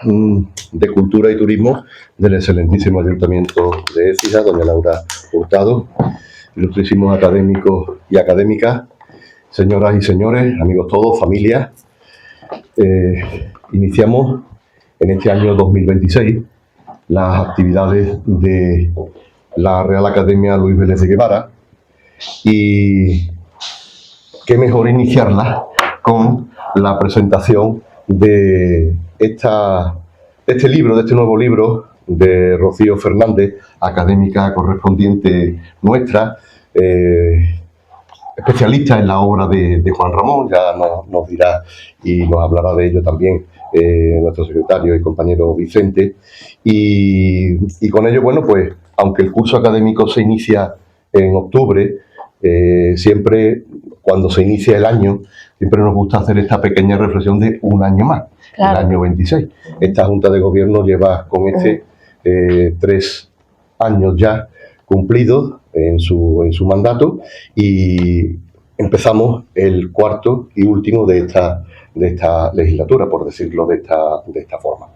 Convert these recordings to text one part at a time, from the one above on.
de Cultura y Turismo del excelentísimo Ayuntamiento de Écija, doña Laura Hurtado, ilustrísimos académicos y académicas, señoras y señores, amigos todos, familias. Iniciamos en este año 2026 las actividades de la Real Academia Luis Vélez de Guevara y qué mejor iniciarla con la presentación de este libro, de este nuevo libro de Rocío Fernández, académica correspondiente nuestra, especialista en la obra de Juan Ramón. Ya nos dirá y nos hablará de ello también nuestro secretario y compañero Vicente. Y con ello, bueno, pues, aunque el curso académico se inicia en octubre, siempre cuando se inicia el año, siempre nos gusta hacer esta pequeña reflexión de un año más, claro. El año 26. Esta Junta de Gobierno lleva con 3 años ya cumplidos en su mandato y empezamos el cuarto y último de esta legislatura, por decirlo de esta forma.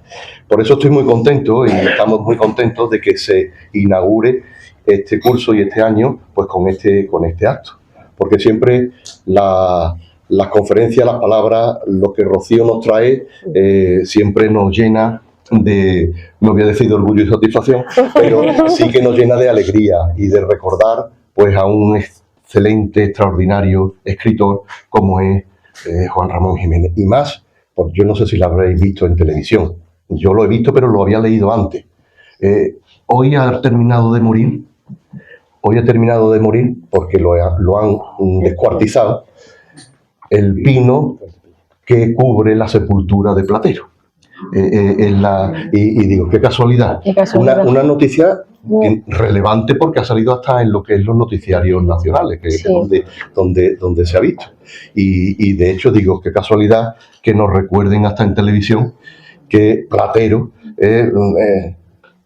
Por eso estoy muy contento y estamos muy contentos de que se inaugure este curso y este año pues con este acto, porque siempre las conferencias, las palabras, lo que Rocío nos trae siempre nos llena de, no voy a decir de orgullo y satisfacción, pero sí que nos llena de alegría y de recordar pues a un excelente, extraordinario escritor como es Juan Ramón Jiménez. Y más, pues yo no sé si lo habréis visto en televisión, yo lo he visto pero lo había leído antes. Hoy ha terminado de morir porque lo han descuartizado, el pino que cubre la sepultura de Platero. Y digo, qué casualidad. Una noticia relevante porque ha salido hasta en lo que es los noticiarios nacionales, que sí. Es donde se ha visto. Y de hecho digo, qué casualidad que nos recuerden hasta en televisión que Platero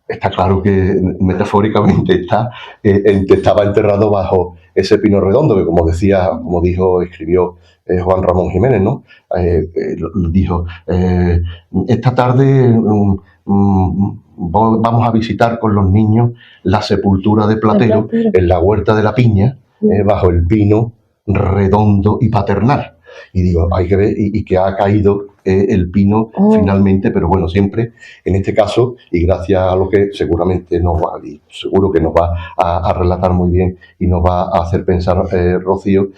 está claro que metafóricamente estaba enterrado bajo ese pino redondo que, como escribió Juan Ramón Jiménez, ¿no? Dijo, esta tarde vamos a visitar con los niños la sepultura de Platero en la Huerta de la Piña, bajo el pino redondo y paternal. Y digo, hay que ver, y que ha caído el pino finalmente, pero bueno, siempre en este caso, y gracias a lo que seguramente seguro que nos va a relatar muy bien y nos va a hacer pensar Rocío,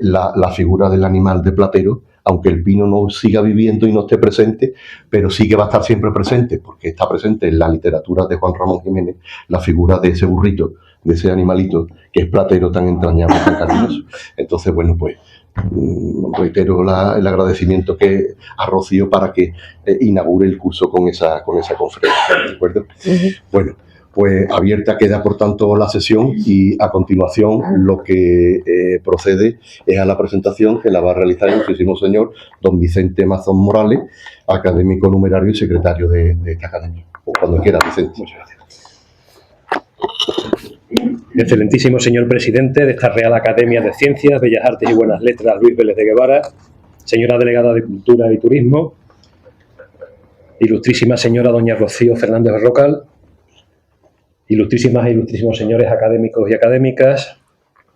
la figura del animal de Platero, aunque el pino no siga viviendo y no esté presente, pero sí que va a estar siempre presente, porque está presente en la literatura de Juan Ramón Jiménez, la figura de ese burrito, de ese animalito, que es Platero, tan entrañable, tan cariñoso. Entonces, bueno, pues reitero el agradecimiento a Rocío para que inaugure el curso con esa conferencia, ¿de acuerdo? Bueno, pues abierta queda por tanto la sesión y a continuación lo que procede es a la presentación que la va a realizar el ilustrísimo señor don Vicente Mazón Morales, académico numerario y secretario de esta academia. O cuando quiera, Vicente. Muchas gracias. Excelentísimo señor presidente de esta Real Academia de Ciencias, Bellas Artes y Buenas Letras Luis Vélez de Guevara, señora delegada de Cultura y Turismo, ilustrísima señora doña Rocío Fernández Berrocal, ilustrísimas e ilustrísimos señores académicos y académicas,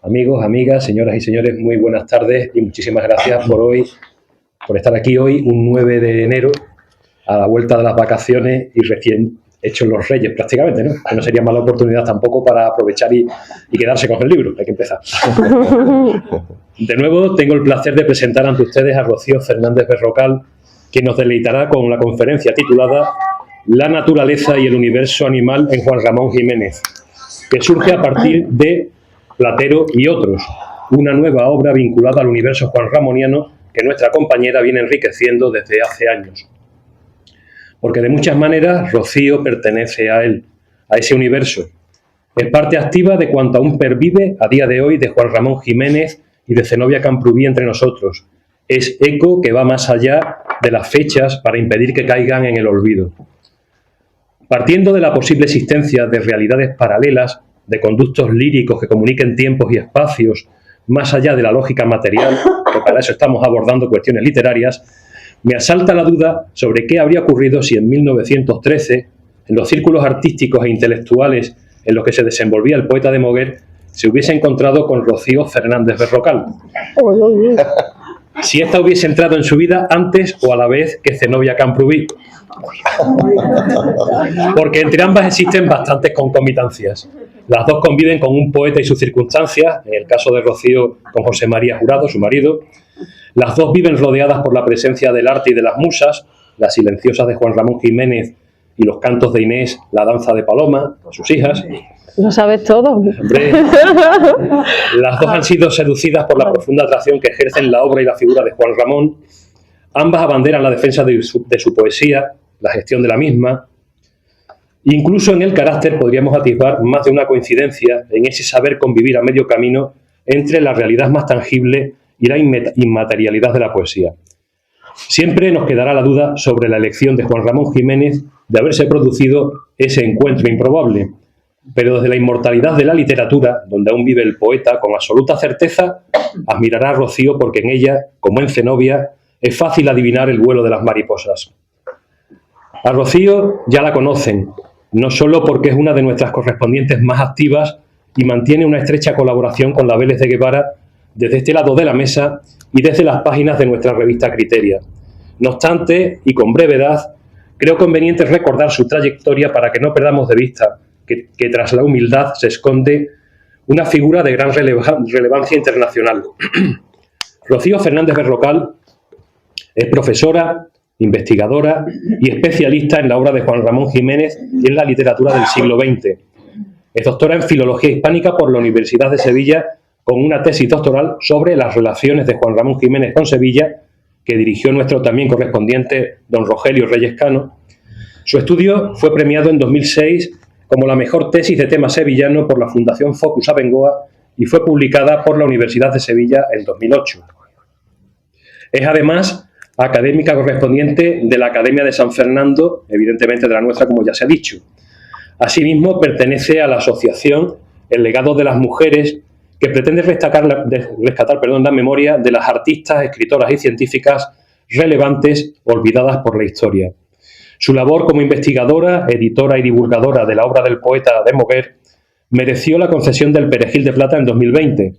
amigos, amigas, señoras y señores, muy buenas tardes y muchísimas gracias por estar aquí hoy, un 9 de enero, a la vuelta de las vacaciones y recién hechos los Reyes prácticamente, ¿no? Que no sería mala oportunidad tampoco para aprovechar y quedarse con el libro. Hay que empezar. De nuevo, tengo el placer de presentar ante ustedes a Rocío Fernández Berrocal, que nos deleitará con la conferencia titulada La naturaleza y el universo animal en Juan Ramón Jiménez, que surge a partir de Platero y otros, una nueva obra vinculada al universo juanramoniano que nuestra compañera viene enriqueciendo desde hace años. Porque de muchas maneras Rocío pertenece a él, a ese universo. Es parte activa de cuanto aún pervive a día de hoy de Juan Ramón Jiménez y de Zenobia Camprubí entre nosotros. Es eco que va más allá de las fechas para impedir que caigan en el olvido. Partiendo de la posible existencia de realidades paralelas, de conductos líricos que comuniquen tiempos y espacios, más allá de la lógica material, que para eso estamos abordando cuestiones literarias, me asalta la duda sobre qué habría ocurrido si en 1913, en los círculos artísticos e intelectuales en los que se desenvolvía el poeta de Moguer, se hubiese encontrado con Rocío Fernández Berrocal. Si ésta hubiese entrado en su vida antes o a la vez que Zenobia Camprubí. Porque entre ambas existen bastantes concomitancias. Las dos conviven con un poeta y sus circunstancias, en el caso de Rocío con José María Jurado, su marido. Las dos viven rodeadas por la presencia del arte y de las musas, las silenciosas de Juan Ramón Jiménez y los cantos de Inés, la danza de Paloma, sus hijas. Lo sabes todo. Hombre, las dos han sido seducidas por la profunda atracción que ejercen la obra y la figura de Juan Ramón. Ambas abanderan la defensa de su poesía, la gestión de la misma. Incluso en el carácter podríamos atisbar más de una coincidencia en ese saber convivir a medio camino entre la realidad más tangible y la inmaterialidad de la poesía. Siempre nos quedará la duda sobre la elección de Juan Ramón Jiménez de haberse producido ese encuentro improbable. Pero desde la inmortalidad de la literatura, donde aún vive el poeta, con absoluta certeza, admirará a Rocío porque en ella, como en Zenobia, es fácil adivinar el vuelo de las mariposas. A Rocío ya la conocen, no solo porque es una de nuestras correspondientes más activas y mantiene una estrecha colaboración con la Vélez de Guevara desde este lado de la mesa y desde las páginas de nuestra revista Criteria. No obstante, y con brevedad, creo conveniente recordar su trayectoria para que no perdamos de vista que tras la humildad se esconde una figura de gran relevancia internacional. Rocío Fernández Berrocal es profesora, investigadora y especialista en la obra de Juan Ramón Jiménez y en la literatura del siglo XX. Es doctora en Filología Hispánica por la Universidad de Sevilla, con una tesis doctoral sobre las relaciones de Juan Ramón Jiménez con Sevilla, que dirigió nuestro también correspondiente don Rogelio Reyes Cano. Su estudio fue premiado en 2006 como la mejor tesis de tema sevillano por la Fundación Focus Abengoa y fue publicada por la Universidad de Sevilla en 2008. Es además académica correspondiente de la Academia de San Fernando, evidentemente de la nuestra, como ya se ha dicho. Asimismo, pertenece a la asociación El Legado de las Mujeres, que pretende rescatar la memoria de las artistas, escritoras y científicas relevantes olvidadas por la historia. Su labor como investigadora, editora y divulgadora de la obra del poeta de Moguer mereció la concesión del Perejil de Plata en 2020.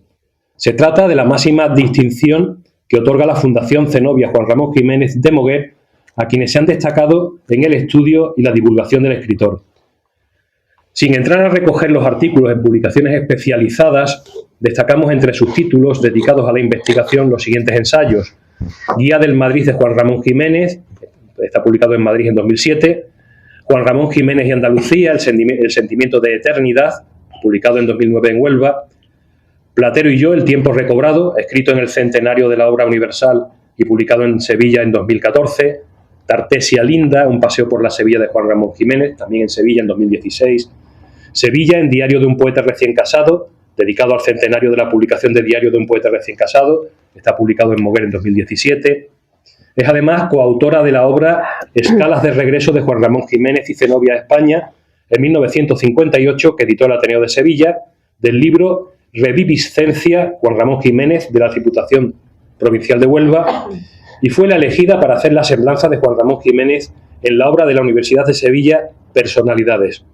Se trata de la máxima distinción que otorga la Fundación Zenobia Juan Ramón Jiménez de Moguer a quienes se han destacado en el estudio y la divulgación del escritor. Sin entrar a recoger los artículos en publicaciones especializadas, destacamos entre sus títulos dedicados a la investigación los siguientes ensayos: Guía del Madrid de Juan Ramón Jiménez, está publicado en Madrid en 2007, Juan Ramón Jiménez y Andalucía, el sentimiento de eternidad, publicado en 2009 en Huelva, Platero y yo, el tiempo recobrado, escrito en el centenario de la obra universal y publicado en Sevilla en 2014, Tartesia Linda, un paseo por la Sevilla de Juan Ramón Jiménez, también en Sevilla en 2016, Sevilla en Diario de un poeta recién casado, dedicado al centenario de la publicación de Diario de un poeta recién casado, está publicado en Moguer en 2017. Es además coautora de la obra Escalas de regreso de Juan Ramón Jiménez y Zenobia a España, en 1958, que editó el Ateneo de Sevilla, del libro Reviviscencia Juan Ramón Jiménez, de la Diputación Provincial de Huelva, y fue la elegida para hacer la semblanza de Juan Ramón Jiménez en la obra de la Universidad de Sevilla, Personalidades.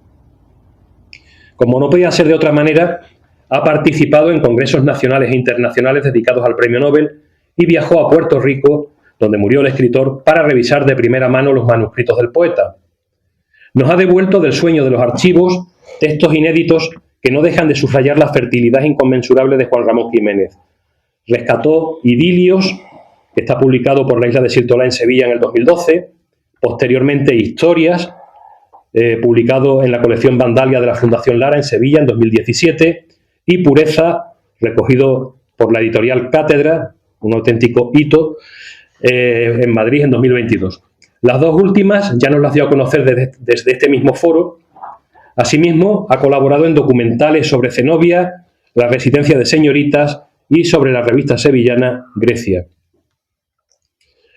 Como no podía ser de otra manera, ha participado en congresos nacionales e internacionales dedicados al Premio Nobel y viajó a Puerto Rico, donde murió el escritor, para revisar de primera mano los manuscritos del poeta. Nos ha devuelto del sueño de los archivos textos inéditos que no dejan de subrayar la fertilidad inconmensurable de Juan Ramón Jiménez. Rescató Idilios, que está publicado por la Isla de Sirtolá en Sevilla en el 2012, posteriormente Historias, publicado en la colección Vandalia de la Fundación Lara en Sevilla en 2017, y Pureza, recogido por la editorial Cátedra, un auténtico hito, en Madrid en 2022. Las dos últimas ya nos las dio a conocer desde este mismo foro. Asimismo, ha colaborado en documentales sobre Zenobia, la residencia de señoritas y sobre la revista sevillana Grecia.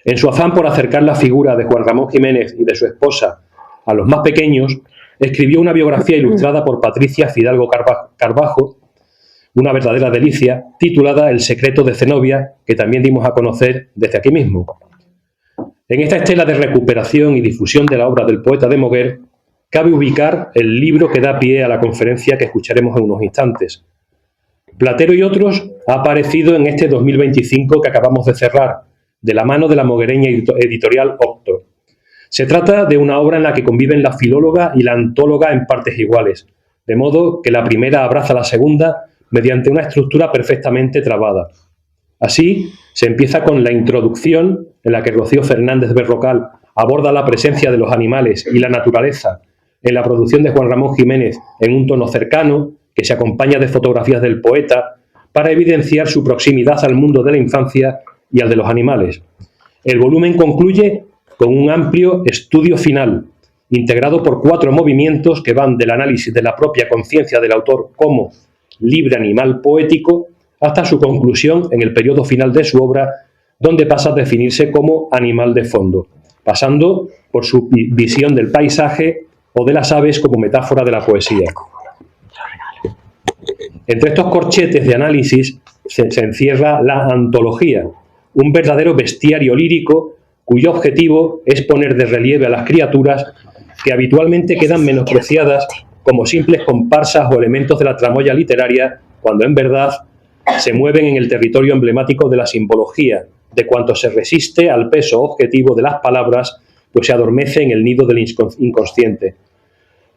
En su afán por acercar la figura de Juan Ramón Jiménez y de su esposa a los más pequeños, escribió una biografía ilustrada por Patricia Fidalgo Carbajo, una verdadera delicia, titulada El secreto de Zenobia, que también dimos a conocer desde aquí mismo. En esta estela de recuperación y difusión de la obra del poeta de Moguer, cabe ubicar el libro que da pie a la conferencia que escucharemos en unos instantes. Platero y otros ha aparecido en este 2025 que acabamos de cerrar, de la mano de la moguereña editorial Octo. Se trata de una obra en la que conviven la filóloga y la antóloga en partes iguales, de modo que la primera abraza a la segunda mediante una estructura perfectamente trabada. Así, se empieza con la introducción, en la que Rocío Fernández Berrocal aborda la presencia de los animales y la naturaleza en la producción de Juan Ramón Jiménez en un tono cercano, que se acompaña de fotografías del poeta, para evidenciar su proximidad al mundo de la infancia y al de los animales. El volumen concluye con un amplio estudio final, integrado por 4 movimientos que van del análisis de la propia conciencia del autor como libre animal poético hasta su conclusión en el periodo final de su obra, donde pasa a definirse como animal de fondo, pasando por su visión del paisaje o de las aves como metáfora de la poesía. Entre estos corchetes de análisis se encierra la antología, un verdadero bestiario lírico cuyo objetivo es poner de relieve a las criaturas que habitualmente quedan menospreciadas como simples comparsas o elementos de la tramoya literaria, cuando en verdad se mueven en el territorio emblemático de la simbología, de cuanto se resiste al peso objetivo de las palabras, pues se adormece en el nido del inconsciente.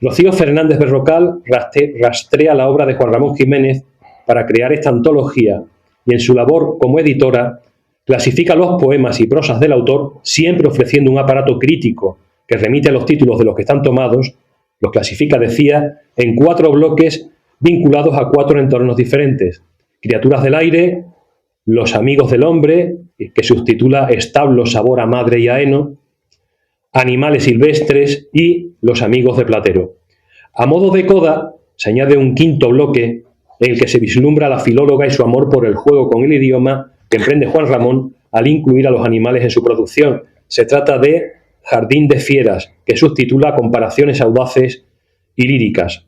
Rocío Fernández Berrocal rastrea la obra de Juan Ramón Jiménez para crear esta antología y en su labor como editora clasifica los poemas y prosas del autor, siempre ofreciendo un aparato crítico que remite a los títulos de los que están tomados. Los clasifica, decía, en 4 bloques vinculados a 4 entornos diferentes: Criaturas del aire, Los amigos del hombre, que subtitula Establo, sabor a madre y a heno, Animales silvestres y Los amigos de Platero. A modo de coda, se añade un 5º bloque en el que se vislumbra la filóloga y su amor por el juego con el idioma que emprende Juan Ramón al incluir a los animales en su producción. Se trata de Jardín de fieras, que subtitula Comparaciones audaces y líricas.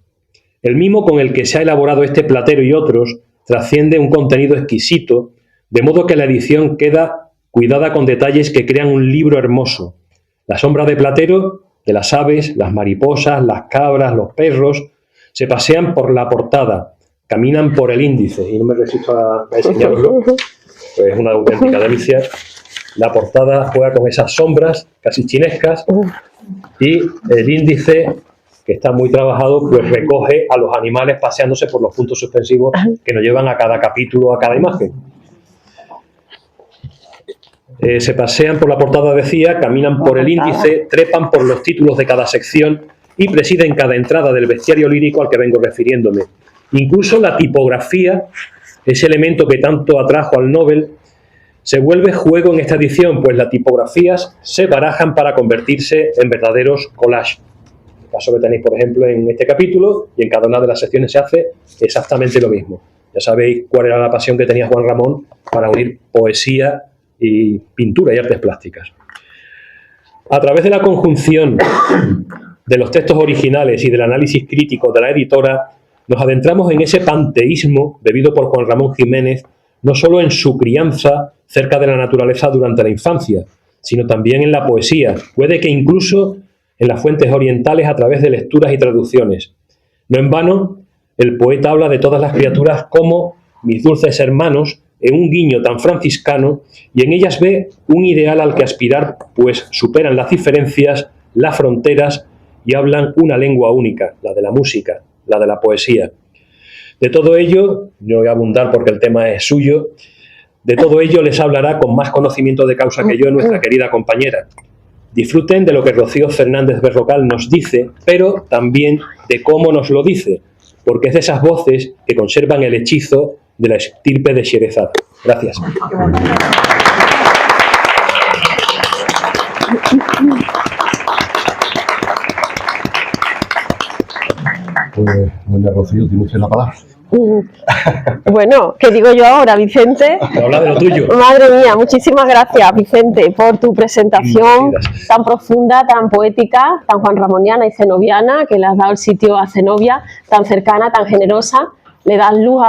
El mimo con el que se ha elaborado este Platero y otros trasciende un contenido exquisito, de modo que la edición queda cuidada con detalles que crean un libro hermoso. La sombra de Platero, de las aves, las mariposas, las cabras, los perros, se pasean por la portada, caminan por el índice, y no me resisto a enseñarlo, pues es una auténtica delicia. La portada juega con esas sombras casi chinescas y el índice, que está muy trabajado, pues recoge a los animales paseándose por los puntos suspensivos que nos llevan a cada capítulo, a cada imagen. Se pasean por la portada, decía, caminan por el índice, trepan por los títulos de cada sección y presiden cada entrada del bestiario lírico al que vengo refiriéndome. Incluso la tipografía, ese elemento que tanto atrajo al Nobel, se vuelve juego en esta edición, pues las tipografías se barajan para convertirse en verdaderos collages. El caso que tenéis, por ejemplo, en este capítulo, y en cada una de las secciones se hace exactamente lo mismo. Ya sabéis cuál era la pasión que tenía Juan Ramón para unir poesía y pintura y artes plásticas. A través de la conjunción de los textos originales y del análisis crítico de la editora, nos adentramos en ese panteísmo bebido por Juan Ramón Jiménez, no solo en su crianza cerca de la naturaleza durante la infancia, sino también en la poesía, puede que incluso en las fuentes orientales a través de lecturas y traducciones. No en vano, el poeta habla de todas las criaturas como mis dulces hermanos, en un guiño tan franciscano, y en ellas ve un ideal al que aspirar, pues superan las diferencias, las fronteras y hablan una lengua única, la de la música, la de la poesía. De todo ello, no voy a abundar porque el tema es suyo, de todo ello les hablará con más conocimiento de causa que yo nuestra querida compañera. Disfruten de lo que Rocío Fernández Berrocal nos dice, pero también de cómo nos lo dice, porque es de esas voces que conservan el hechizo de la estirpe de Sherezade. Gracias. Pues, doña Rocío, tiene usted la palabra. Bueno, ¿qué digo yo ahora, Vicente? Habla de lo tuyo. Madre mía, muchísimas gracias, Vicente, por tu presentación tan profunda, tan poética, tan juanramoniana y cenobiana, que le has dado el sitio a Zenobia, tan cercana, tan generosa. Le das luz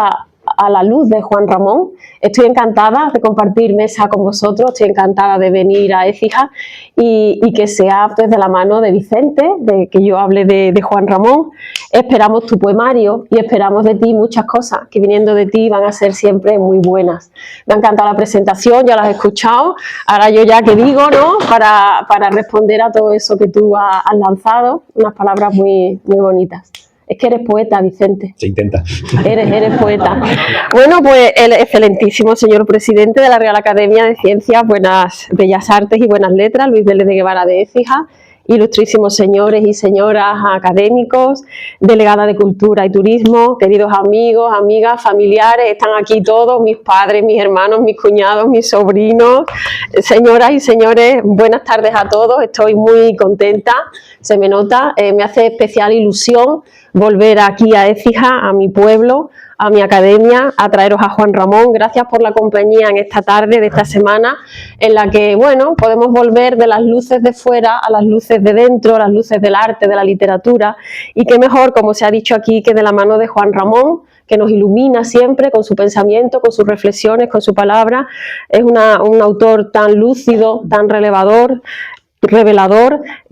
a la luz de Juan Ramón. Estoy encantada de compartir mesa con vosotros, estoy encantada de venir a Écija y que sea pues, de la mano de Vicente, de que yo hable de Juan Ramón. Esperamos tu poemario y esperamos de ti muchas cosas que viniendo de ti van a ser siempre muy buenas. Me ha encantado la presentación, ya la has escuchado, ahora yo ya que digo, ¿no? Para responder a todo eso que tú has lanzado, unas palabras muy, muy bonitas. Es que eres poeta, Vicente. Se intenta. Eres poeta. Bueno, pues el excelentísimo señor presidente de la Real Academia de Ciencias, Bellas Artes y Buenas Letras, Luis Vélez de Guevara de Écija, ilustrísimos señores y señoras académicos, delegada de Cultura y Turismo, queridos amigos, amigas, familiares, están aquí todos, mis padres, mis hermanos, mis cuñados, mis sobrinos, señoras y señores, buenas tardes a todos, estoy muy contenta, se me nota, me hace especial ilusión volver aquí a Écija, a mi pueblo, a mi academia, a traeros a Juan Ramón. Gracias por la compañía en esta tarde de esta semana, en la que, bueno, podemos volver de las luces de fuera a las luces de dentro, a las luces del arte, de la literatura, y qué mejor, como se ha dicho aquí, que de la mano de Juan Ramón, que nos ilumina siempre con su pensamiento, con sus reflexiones, con su palabra. Es un autor tan lúcido, tan revelador,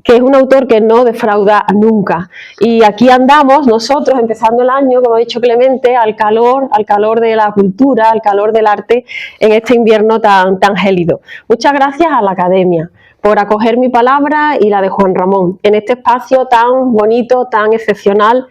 que es un autor que no defrauda nunca. Y aquí andamos nosotros, empezando el año, como ha dicho Clemente, al calor de la cultura, al calor del arte, en este invierno tan gélido. Muchas gracias a la Academia por acoger mi palabra y la de Juan Ramón, en este espacio tan bonito, tan excepcional,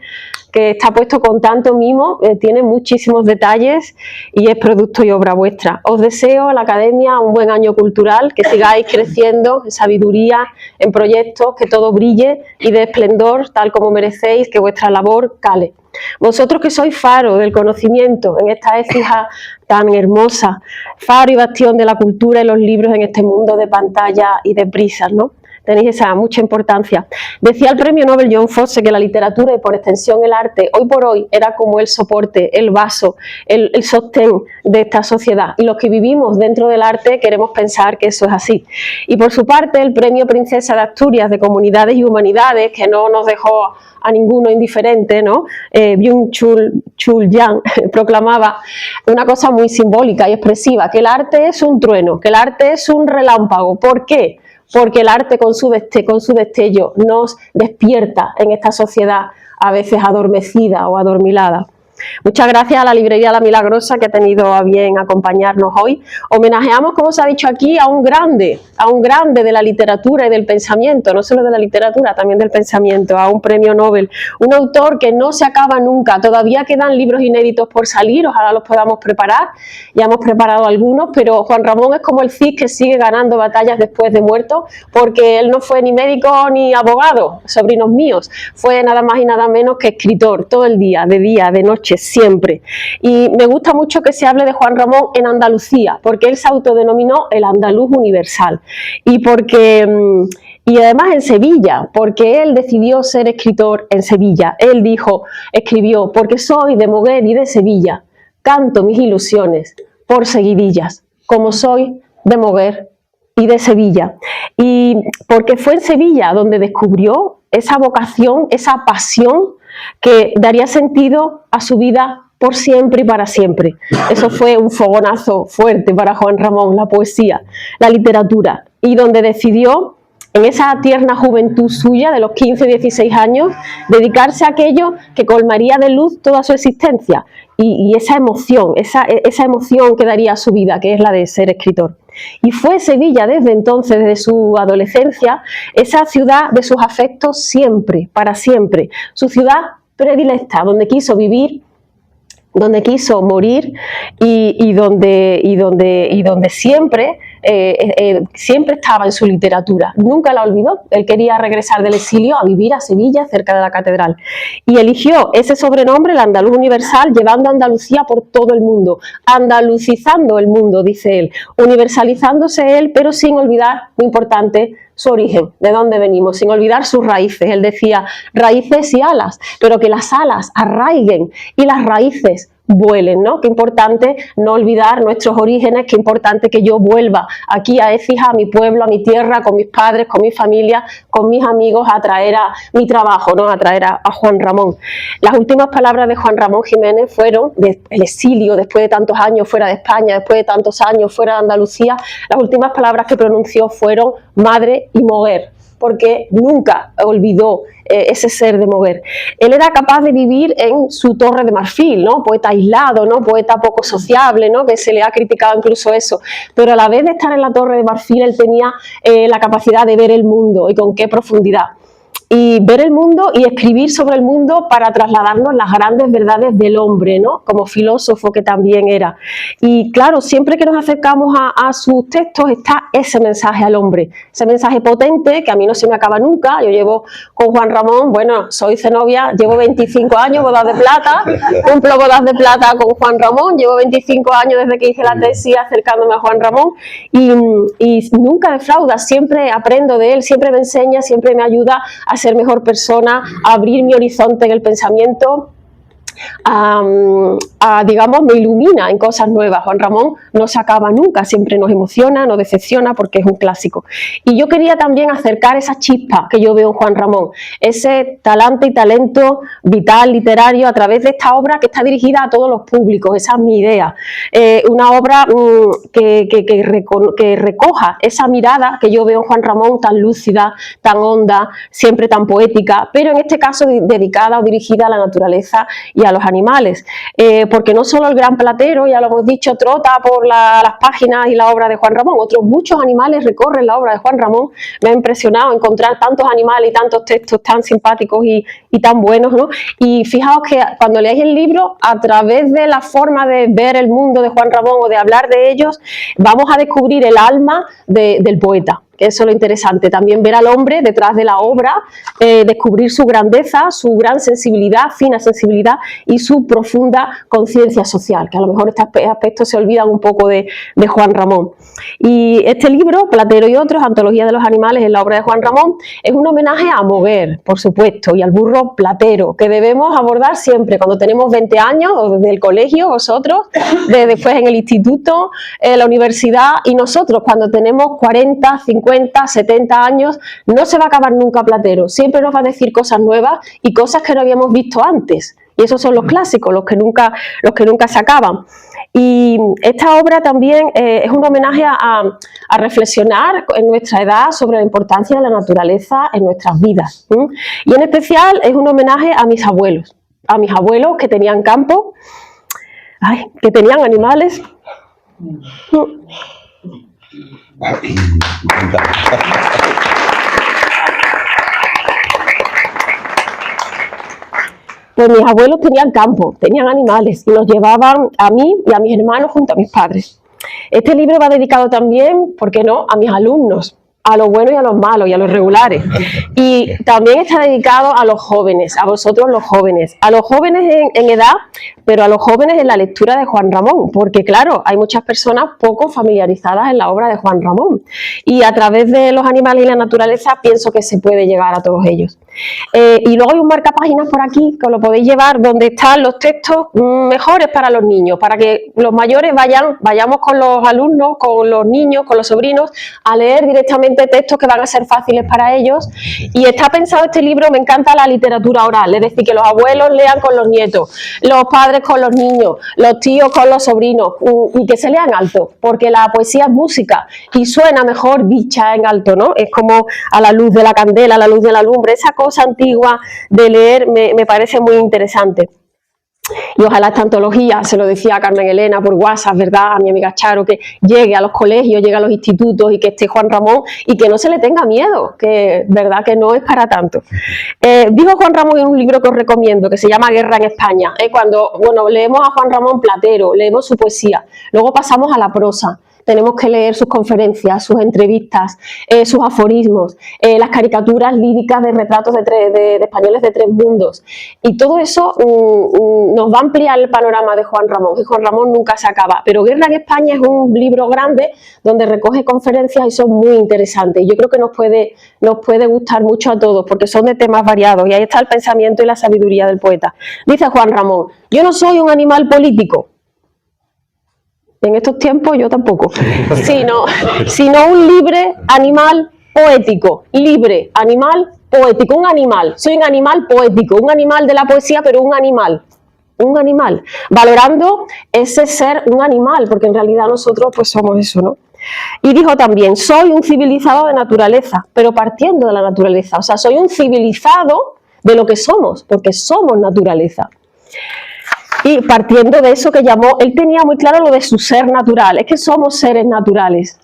que está puesto con tanto mimo, tiene muchísimos detalles y es producto y obra vuestra. Os deseo a la Academia un buen año cultural, que sigáis creciendo en sabiduría, en proyectos, que todo brille y de esplendor, tal como merecéis, que vuestra labor cale. Vosotros que sois faro del conocimiento en esta Écija tan hermosa, faro y bastión de la cultura y los libros en este mundo de pantalla y de prisas, ¿no? Tenéis esa mucha importancia. Decía el premio Nobel John Fosse que la literatura y por extensión el arte hoy por hoy era como el soporte, el vaso, el sostén de esta sociedad, y los que vivimos dentro del arte queremos pensar que eso es así. Y por su parte el premio Princesa de Asturias de Comunidades y Humanidades, que no nos dejó a ninguno indiferente, ¿no? Byung-Chul Han proclamaba una cosa muy simbólica y expresiva, que el arte es un trueno, que el arte es un relámpago. ¿Por qué? Porque el arte con su destello nos despierta en esta sociedad a veces adormecida o adormilada. Muchas gracias a la librería La Milagrosa, que ha tenido a bien acompañarnos hoy. Homenajeamos, como se ha dicho aquí, a un grande de la literatura y del pensamiento, no solo de la literatura, también del pensamiento, a un premio Nobel, un autor que no se acaba nunca. Todavía quedan libros inéditos por salir, ojalá los podamos preparar, ya hemos preparado algunos, pero Juan Ramón es como el Cid, que sigue ganando batallas después de muerto, porque él no fue ni médico ni abogado, sobrinos míos, fue nada más y nada menos que escritor, todo el día, de noche, siempre. Y me gusta mucho que se hable de Juan Ramón en Andalucía, porque él se autodenominó el andaluz universal, y además en Sevilla, porque él decidió ser escritor en Sevilla. Él escribió, porque soy de Moguer y de Sevilla, canto mis ilusiones por seguidillas, como soy de Moguer y de Sevilla. Y porque fue en Sevilla donde descubrió esa vocación, esa pasión que daría sentido a su vida por siempre y para siempre. Eso fue un fogonazo fuerte para Juan Ramón, la poesía, la literatura, y donde decidió, en esa tierna juventud suya de los 15-16 años, dedicarse a aquello que colmaría de luz toda su existencia, y esa emoción que daría a su vida, que es la de ser escritor. Y fue Sevilla desde entonces, desde su adolescencia, esa ciudad de sus afectos siempre, para siempre, su ciudad predilecta, donde quiso vivir, donde quiso morir y donde siempre estaba en su literatura. Nunca la olvidó. Él quería regresar del exilio a vivir a Sevilla, cerca de la catedral, y eligió ese sobrenombre, el andaluz universal, llevando a Andalucía por todo el mundo, andalucizando el mundo, dice él, universalizándose él, pero sin olvidar, muy importante, su origen, de dónde venimos, sin olvidar sus raíces. Él decía raíces y alas, pero que las alas arraiguen y las raíces vuelen, ¿no? Qué importante no olvidar nuestros orígenes, qué importante que yo vuelva aquí a Écija, a mi pueblo, a mi tierra, con mis padres, con mi familia, con mis amigos, a traer a mi trabajo, ¿no? A traer a Juan Ramón. Las últimas palabras de Juan Ramón Jiménez fueron, del exilio, después de tantos años fuera de España, después de tantos años fuera de Andalucía, las últimas palabras que pronunció fueron madre y mujer, porque nunca olvidó ese ser de mover. Él era capaz de vivir en su Torre de Marfil, ¿no? Poeta aislado, ¿no? Poeta poco sociable, ¿no? Que se le ha criticado incluso eso, pero a la vez de estar en la Torre de Marfil él tenía la capacidad de ver el mundo, y con qué profundidad. Y ver el mundo y escribir sobre el mundo para trasladarnos las grandes verdades del hombre, ¿no? Como filósofo que también era. Y claro, siempre que nos acercamos a sus textos está ese mensaje al hombre, ese mensaje potente que a mí no se me acaba nunca. Yo llevo con Juan Ramón, bueno, soy cenobia, llevo 25 años, bodas de plata, cumplo bodas de plata con Juan Ramón, llevo 25 años desde que hice la tesis acercándome a Juan Ramón y nunca defrauda, siempre aprendo de él, siempre me enseña, siempre me ayuda a ser mejor persona, a abrir mi horizonte en el pensamiento, digamos, me ilumina en cosas nuevas. Juan Ramón no se acaba nunca, siempre nos emociona, nos decepciona porque es un clásico. Y yo quería también acercar esa chispa que yo veo en Juan Ramón, ese talante y talento vital, literario, a través de esta obra que está dirigida a todos los públicos. Esa es mi idea. Una obra que recoja esa mirada que yo veo en Juan Ramón, tan lúcida, tan honda, siempre tan poética, pero en este caso dedicada o dirigida a la naturaleza y a los animales, porque no solo el gran platero, ya lo hemos dicho, trota por las páginas y la obra de Juan Ramón, otros muchos animales recorren la obra de Juan Ramón. Me ha impresionado encontrar tantos animales y tantos textos tan simpáticos y tan buenos, ¿no? Y fijaos que cuando leáis el libro, a través de la forma de ver el mundo de Juan Ramón o de hablar de ellos, vamos a descubrir el alma del poeta. Que eso es lo interesante, también ver al hombre detrás de la obra, descubrir su grandeza, su gran sensibilidad, fina sensibilidad y su profunda conciencia social, que a lo mejor estos aspectos se olvidan un poco de Juan Ramón. Y este libro, Platero y otros, Antología de los animales en la obra de Juan Ramón, es un homenaje a Moguer, por supuesto, y al burro platero, que debemos abordar siempre cuando tenemos 20 años, o desde el colegio, vosotros, después en el instituto, la universidad, y nosotros cuando tenemos 40, 50, 70 años, no se va a acabar nunca Platero, siempre nos va a decir cosas nuevas y cosas que no habíamos visto antes, y esos son los clásicos, los que nunca se acaban. Y esta obra también es un homenaje a reflexionar en nuestra edad sobre la importancia de la naturaleza en nuestras vidas. Y en especial es un homenaje a mis abuelos que tenían campo, que tenían animales. Pues mis abuelos tenían campo, tenían animales y nos llevaban a mí y a mis hermanos junto a mis padres. Este libro va dedicado también, ¿por qué no?, a mis alumnos, a los buenos y a los malos y a los regulares. Y también está dedicado a los jóvenes, a vosotros los jóvenes en edad, pero a los jóvenes en la lectura de Juan Ramón, porque claro, hay muchas personas poco familiarizadas en la obra de Juan Ramón. Y a través de los animales y la naturaleza pienso que se puede llegar a todos ellos. Y luego hay un marcapáginas por aquí que os lo podéis llevar, donde están los textos mejores para los niños, para que los mayores vayamos con los alumnos, con los niños, con los sobrinos, a leer directamente textos que van a ser fáciles para ellos. Y está pensado este libro, me encanta la literatura oral, es decir, que los abuelos lean con los nietos, los padres con los niños, los tíos con los sobrinos, y que se lean alto, porque la poesía es música y suena mejor dicha en alto, ¿no? Es como a la luz de la candela, a la luz de la lumbre, esa cosa antigua de leer me parece muy interesante. Y ojalá esta antología, se lo decía a Carmen Elena por WhatsApp, ¿verdad?, a mi amiga Charo, que llegue a los colegios, llegue a los institutos y que esté Juan Ramón y que no se le tenga miedo, que verdad que no es para tanto. Dijo Juan Ramón en un libro que os recomiendo, que se llama Guerra en España, cuando leemos a Juan Ramón Platero, leemos su poesía, luego pasamos a la prosa, tenemos que leer sus conferencias, sus entrevistas, sus aforismos, las caricaturas líricas de retratos de españoles de tres mundos. Y todo eso nos va a ampliar el panorama de Juan Ramón, y Juan Ramón nunca se acaba. Pero Guerra en España es un libro grande donde recoge conferencias y son muy interesantes. Yo creo que nos puede gustar mucho a todos porque son de temas variados y ahí está el pensamiento y la sabiduría del poeta. Dice Juan Ramón: yo no soy un animal político. En estos tiempos yo tampoco, sino un libre animal poético, libre animal poético, un animal, soy un animal poético, un animal de la poesía, pero un animal, valorando ese ser un animal, porque en realidad nosotros pues somos eso, ¿no? Y dijo también: soy un civilizado de naturaleza, pero partiendo de la naturaleza, o sea, soy un civilizado de lo que somos, porque somos naturaleza. Y partiendo de eso que llamó, él tenía muy claro lo de su ser natural, es que somos seres naturales,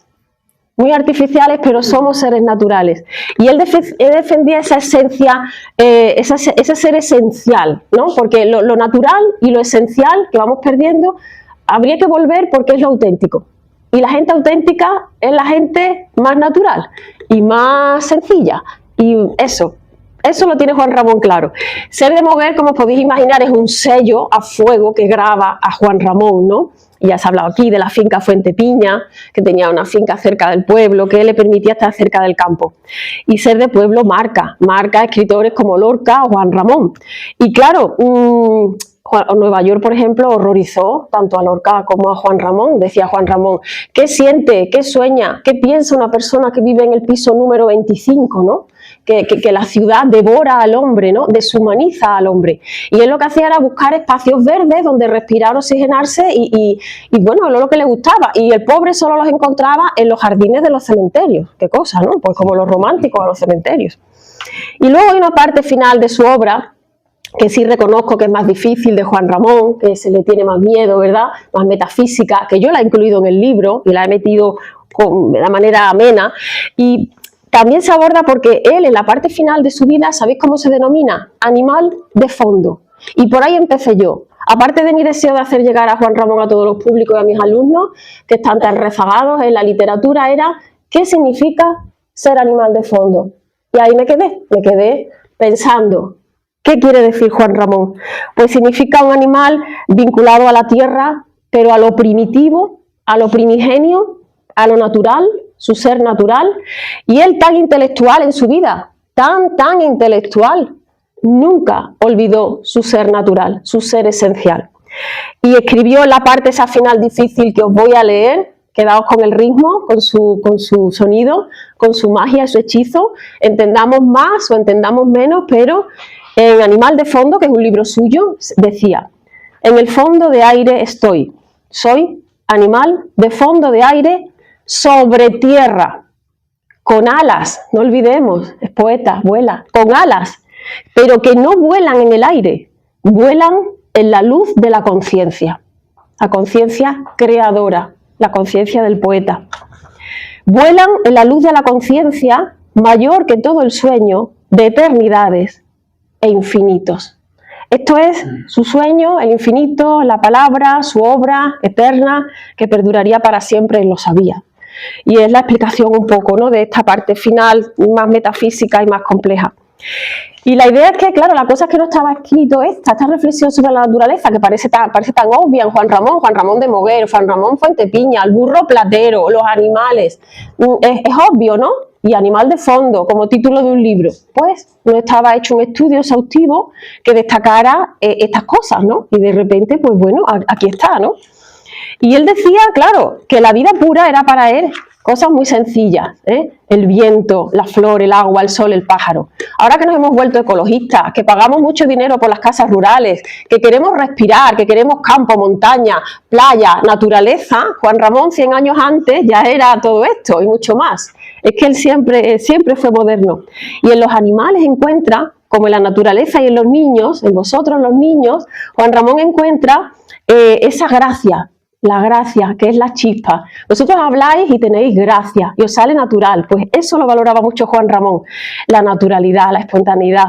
muy artificiales, pero somos seres naturales. Y él defendía esa esencia, ese ser esencial, ¿no? Porque lo natural y lo esencial que vamos perdiendo, habría que volver porque es lo auténtico. Y la gente auténtica es la gente más natural y más sencilla. Y eso lo tiene Juan Ramón claro. Ser de Moguer, como podéis imaginar, es un sello a fuego que graba a Juan Ramón, ¿no? Y ya se ha hablado aquí de la finca Fuente Piña, que tenía una finca cerca del pueblo, que le permitía estar cerca del campo. Y ser de pueblo marca escritores como Lorca o Juan Ramón. Y claro, Nueva York, por ejemplo, horrorizó tanto a Lorca como a Juan Ramón. Decía Juan Ramón: ¿qué siente, qué sueña, qué piensa una persona que vive en el piso número 25, ¿no? Que la ciudad devora al hombre, ¿no? Deshumaniza al hombre. Y él lo que hacía era buscar espacios verdes donde respirar, oxigenarse y bueno, lo que le gustaba. Y el pobre solo los encontraba en los jardines de los cementerios. Qué cosa, ¿no? Pues como los románticos a los cementerios. Y luego hay una parte final de su obra que sí reconozco que es más difícil, de Juan Ramón, que se le tiene más miedo, ¿verdad? Más metafísica, que yo la he incluido en el libro y la he metido de la manera amena. Y también se aborda porque él, en la parte final de su vida, ¿sabéis cómo se denomina? Animal de fondo. Y por ahí empecé yo. Aparte de mi deseo de hacer llegar a Juan Ramón a todos los públicos y a mis alumnos, que están tan rezagados en la literatura, era ¿qué significa ser animal de fondo? Y ahí me quedé pensando, ¿qué quiere decir Juan Ramón? Pues significa un animal vinculado a la tierra, pero a lo primitivo, a lo primigenio, a lo natural, su ser natural, y él tan intelectual en su vida, tan intelectual, nunca olvidó su ser natural, su ser esencial. Y escribió la parte esa final difícil que os voy a leer, quedaos con el ritmo, con su sonido, con su magia, su hechizo, entendamos más o entendamos menos, pero en Animal de Fondo, que es un libro suyo, decía: en el fondo de aire estoy, soy animal de fondo de aire sobre tierra, con alas, no olvidemos, es poeta, vuela, con alas, pero que no vuelan en el aire, vuelan en la luz de la conciencia creadora, la conciencia del poeta. Vuelan en la luz de la conciencia mayor que todo el sueño de eternidades e infinitos. Esto es su sueño, el infinito, la palabra, su obra eterna que perduraría para él lo sabía. Y es la explicación un poco, ¿no?, de esta parte final más metafísica y más compleja. Y la idea es que, claro, la cosa es que no estaba escrito esta reflexión sobre la naturaleza, que parece tan obvia en Juan Ramón de Moguer, Juan Ramón Fuente Piña, el burro platero, los animales. Es obvio, ¿no? Y Animal de Fondo, como título de un libro. Pues no estaba hecho un estudio exhaustivo que destacara estas cosas, ¿no? Y de repente, pues bueno, aquí está, ¿no? Y él decía, claro, que la vida pura era para él cosas muy sencillas, ¿eh? El viento, la flor, el agua, el sol, el pájaro. Ahora que nos hemos vuelto ecologistas, que pagamos mucho dinero por las casas rurales, que queremos respirar, que queremos campo, montaña, playa, naturaleza, Juan Ramón 100 años antes ya era todo esto y mucho más. Es que él siempre fue moderno. Y en los animales encuentra, como en la naturaleza y en los niños, en vosotros los niños, Juan Ramón encuentra esa gracia, la gracia, que es la chispa. Vosotros habláis y tenéis gracia y os sale natural. Pues eso lo valoraba mucho Juan Ramón, la naturalidad, la espontaneidad,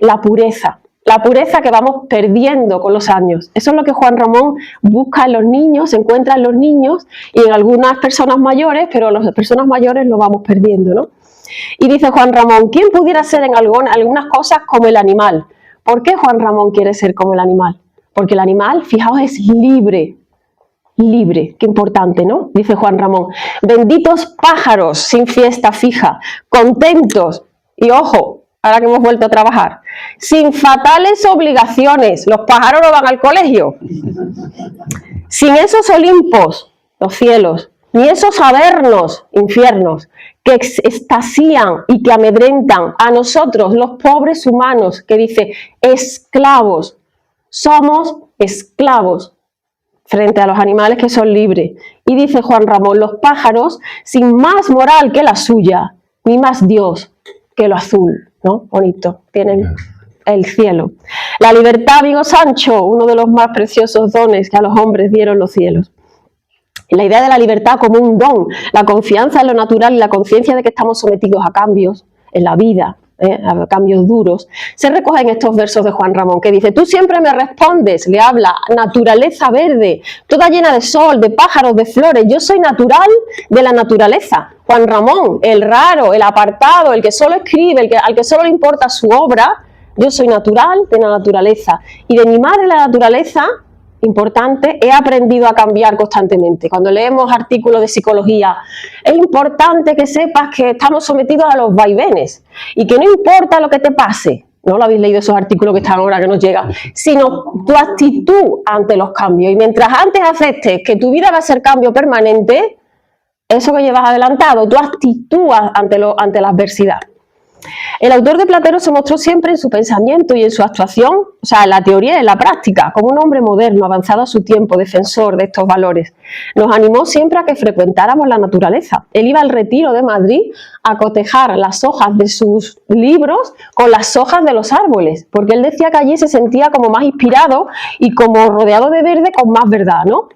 la pureza. la pureza que vamos perdiendo con los años. Eso es lo que Juan Ramón busca en los niños, se encuentra en los niños y en algunas personas mayores, pero las personas mayores lo vamos perdiendo, ¿no? Y dice Juan Ramón, ¿quién pudiera ser en algunas cosas como el animal? ¿Por qué Juan Ramón quiere ser como el animal? Porque el animal, fijaos, es libre. Libre, qué importante, ¿no? Dice Juan Ramón, benditos pájaros sin fiesta fija, contentos, y ojo, ahora que hemos vuelto a trabajar, sin fatales obligaciones, los pájaros no van al colegio, sin esos Olimpos, los cielos, ni esos avernos, infiernos, que extasían y que amedrentan a nosotros, los pobres humanos, que dice, esclavos, somos esclavos frente a los animales que son libres. Y dice Juan Ramón, los pájaros sin más moral que la suya, ni más Dios que lo azul, ¿no? Bonito, tienen el cielo. La libertad, amigo Sancho, uno de los más preciosos dones que a los hombres dieron los cielos. La idea de la libertad como un don, la confianza en lo natural y la conciencia de que estamos sometidos a cambios en la vida, a cambios duros, se recoge en estos versos de Juan Ramón, que dice, tú siempre me respondes, le habla, naturaleza verde, toda llena de sol, de pájaros, de flores, yo soy natural de la naturaleza. Juan Ramón, el raro, el apartado, el que solo escribe, al que solo le importa su obra, yo soy natural de la naturaleza. Y de mi madre la naturaleza, importante, he aprendido a cambiar constantemente. Cuando leemos artículos de psicología, es importante que sepas que estamos sometidos a los vaivenes y que no importa lo que te pase, no lo habéis leído esos artículos que están ahora que nos llegan, sino tu actitud ante los cambios. Y mientras antes aceptes que tu vida va a ser cambio permanente, eso que llevas adelantado, tu actitud ante la adversidad. El autor de Platero se mostró siempre en su pensamiento y en su actuación, o sea, en la teoría y en la práctica, como un hombre moderno, avanzado a su tiempo, defensor de estos valores. Nos animó siempre a que frecuentáramos la naturaleza. Él iba al Retiro de Madrid a cotejar las hojas de sus libros con las hojas de los árboles, porque él decía que allí se sentía como más inspirado y como rodeado de verde con más verdad, ¿no?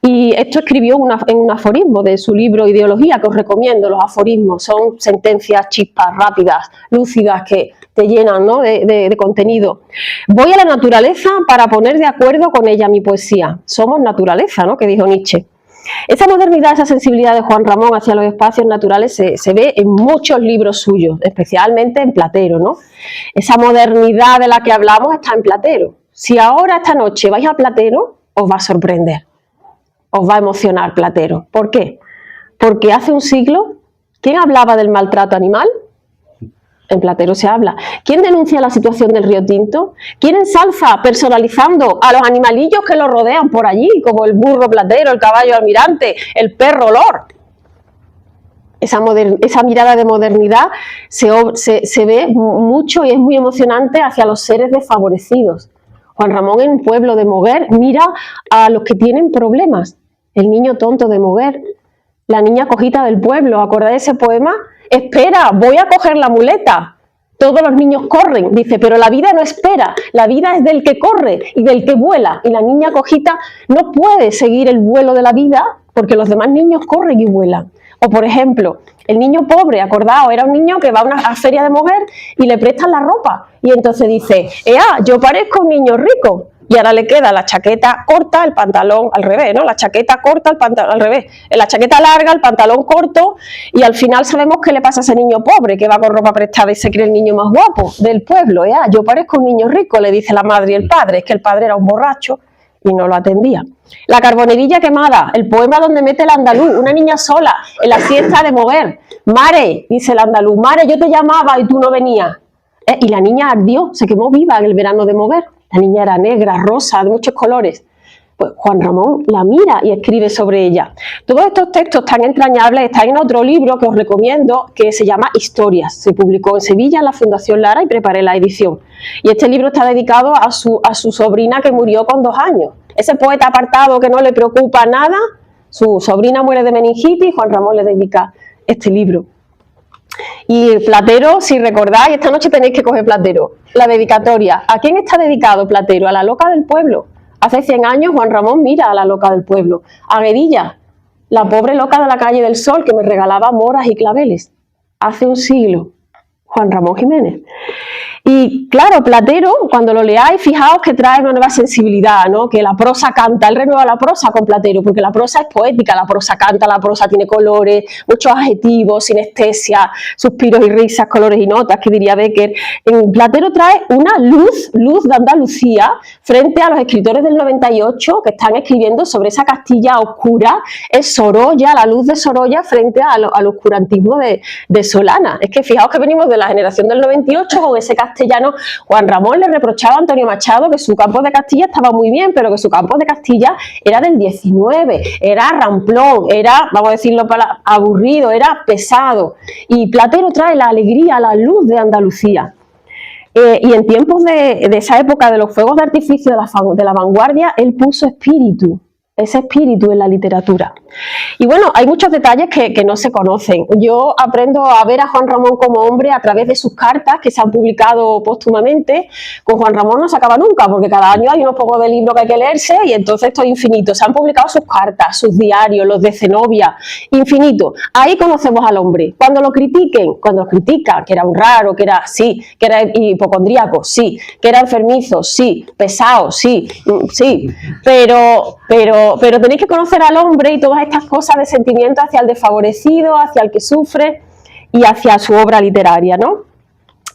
Y esto escribió en un aforismo de su libro Ideología, que os recomiendo. Los aforismos son sentencias chispas, rápidas, lúcidas, que te llenan, ¿no?, de contenido. Voy a la naturaleza para poner de acuerdo con ella mi poesía. Somos naturaleza, ¿no?, que dijo Nietzsche. Esa modernidad, esa sensibilidad de Juan Ramón hacia los espacios naturales se ve en muchos libros suyos, especialmente en Platero, ¿no? Esa modernidad de la que hablamos está en Platero. Si ahora, esta noche, vais a Platero, os va a sorprender. Os va a emocionar Platero. ¿Por qué? Porque hace un siglo, ¿quién hablaba del maltrato animal? En Platero se habla. ¿Quién denuncia la situación del Río Tinto? ¿Quién ensalza personalizando a los animalillos que lo rodean por allí, como el burro platero, el caballo almirante, el perro olor? Esa mirada de modernidad se ve mucho y es muy emocionante hacia los seres desfavorecidos. Juan Ramón, en un pueblo de Moguer, mira a los que tienen problemas. El niño tonto de Moguer, la niña cojita del pueblo. ¿Acordáis de ese poema? Espera, voy a coger la muleta. Todos los niños corren. Dice, pero la vida no espera. La vida es del que corre y del que vuela. Y la niña cojita no puede seguir el vuelo de la vida porque los demás niños corren y vuelan. O, por ejemplo, el niño pobre, acordaos, era un niño que va a una feria de Moguer y le prestan la ropa. Y entonces dice, yo parezco un niño rico. Y ahora le queda la chaqueta corta, el pantalón al revés, ¿no? La chaqueta corta, el pantalón al revés. La chaqueta larga, el pantalón corto. Y al final sabemos qué le pasa a ese niño pobre que va con ropa prestada y se cree el niño más guapo del pueblo. Yo parezco un niño rico, le dice la madre y el padre. Es que el padre era un borracho y no lo atendía. La carbonerilla quemada, el poema donde mete el andaluz, una niña sola en la siesta de Moguer. Mare, dice el andaluz, Mare, yo te llamaba y tú no venías. Y la niña ardió, se quemó viva en el verano de Moguer. La niña era negra, rosa, de muchos colores. Pues Juan Ramón la mira y escribe sobre ella. Todos estos textos tan entrañables están en otro libro que os recomiendo, que se llama Historias. Se publicó en Sevilla, en la Fundación Lara, y preparé la edición. Y este libro está dedicado a su sobrina que murió con 2 años. Ese poeta apartado que no le preocupa nada, su sobrina muere de meningitis y Juan Ramón le dedica este libro. Y Platero, si recordáis, esta noche tenéis que coger Platero, la dedicatoria. ¿A quién está dedicado Platero? A la loca del pueblo. Hace 100 años Juan Ramón mira a la loca del pueblo. A Guedilla, la pobre loca de la calle del Sol que me regalaba moras y claveles. Hace un siglo, Juan Ramón Jiménez. Y claro, Platero, cuando lo leáis, fijaos que trae una nueva sensibilidad, ¿no? Que la prosa canta, él renueva la prosa con Platero, porque la prosa es poética, la prosa canta, la prosa tiene colores, muchos adjetivos, sinestesia, suspiros y risas, colores y notas, que diría Becker. Platero trae una luz de Andalucía frente a los escritores del 98 que están escribiendo sobre esa Castilla oscura, es Sorolla, la luz de Sorolla frente al oscurantismo de Solana. Es que fijaos que venimos de la generación del 98 con ese castellano. Juan Ramón le reprochaba a Antonio Machado que su campo de Castilla estaba muy bien, pero que su campo de Castilla era del 19, era ramplón, era, vamos a decirlo, aburrido, era pesado. Y Platero trae la alegría, la luz de Andalucía. Y en tiempos de esa época de los fuegos de artificio de la vanguardia, él puso espíritu, ese espíritu en la literatura. Y bueno, hay muchos detalles que no se conocen. Yo aprendo a ver a Juan Ramón como hombre a través de sus cartas que se han publicado póstumamente. Con Juan Ramón no se acaba nunca, porque cada año hay unos pocos de libros que hay que leerse y entonces esto es infinito. Se han publicado sus cartas, sus diarios, los de Zenobia, infinito. Ahí conocemos al hombre. Cuando lo critiquen, cuando lo critican, que era un raro, que era sí, que era hipocondríaco, sí, que era enfermizo, sí, pesado, sí, sí, pero tenéis que conocer al hombre y todas estas cosas de sentimiento hacia el desfavorecido, hacia el que sufre y hacia su obra literaria, ¿no?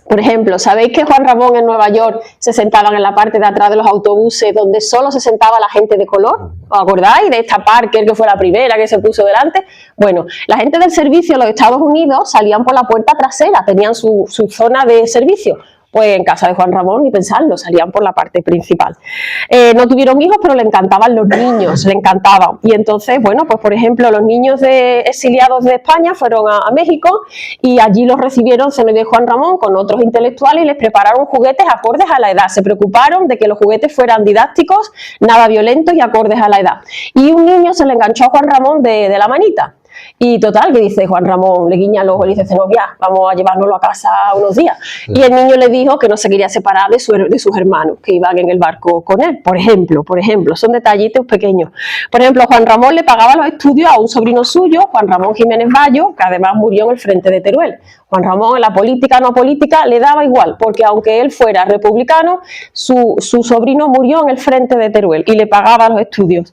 Por ejemplo, ¿sabéis que Juan Ramón en Nueva York se sentaban en la parte de atrás de los autobuses donde solo se sentaba la gente de color? ¿Os acordáis de esta Parker que fue la primera que se puso delante? Bueno, la gente del servicio en los Estados Unidos salían por la puerta trasera, tenían su zona de servicio. Pues en casa de Juan Ramón ni pensarlo, salían por la parte principal. No tuvieron hijos, pero le encantaban los niños, le encantaban. Y entonces, bueno, pues por ejemplo, los niños exiliados de España fueron a México y allí los recibieron Zenobia y Juan Ramón con otros intelectuales y les prepararon juguetes acordes a la edad. Se preocuparon de que los juguetes fueran didácticos, nada violentos y acordes a la edad. Y un niño se le enganchó a Juan Ramón de la manita. Y total, que dice Juan Ramón, le guiña el ojo y le dice Zenobia, vamos a llevárnoslo a casa unos días. Y el niño le dijo que no se quería separar de sus hermanos que iban en el barco con él, por ejemplo, son detallitos pequeños. Por ejemplo, Juan Ramón le pagaba los estudios a un sobrino suyo, Juan Ramón Jiménez Bayo, que además murió en el frente de Teruel. Juan Ramón en la política, no política, le daba igual, porque aunque él fuera republicano, su sobrino murió en el frente de Teruel y le pagaba los estudios.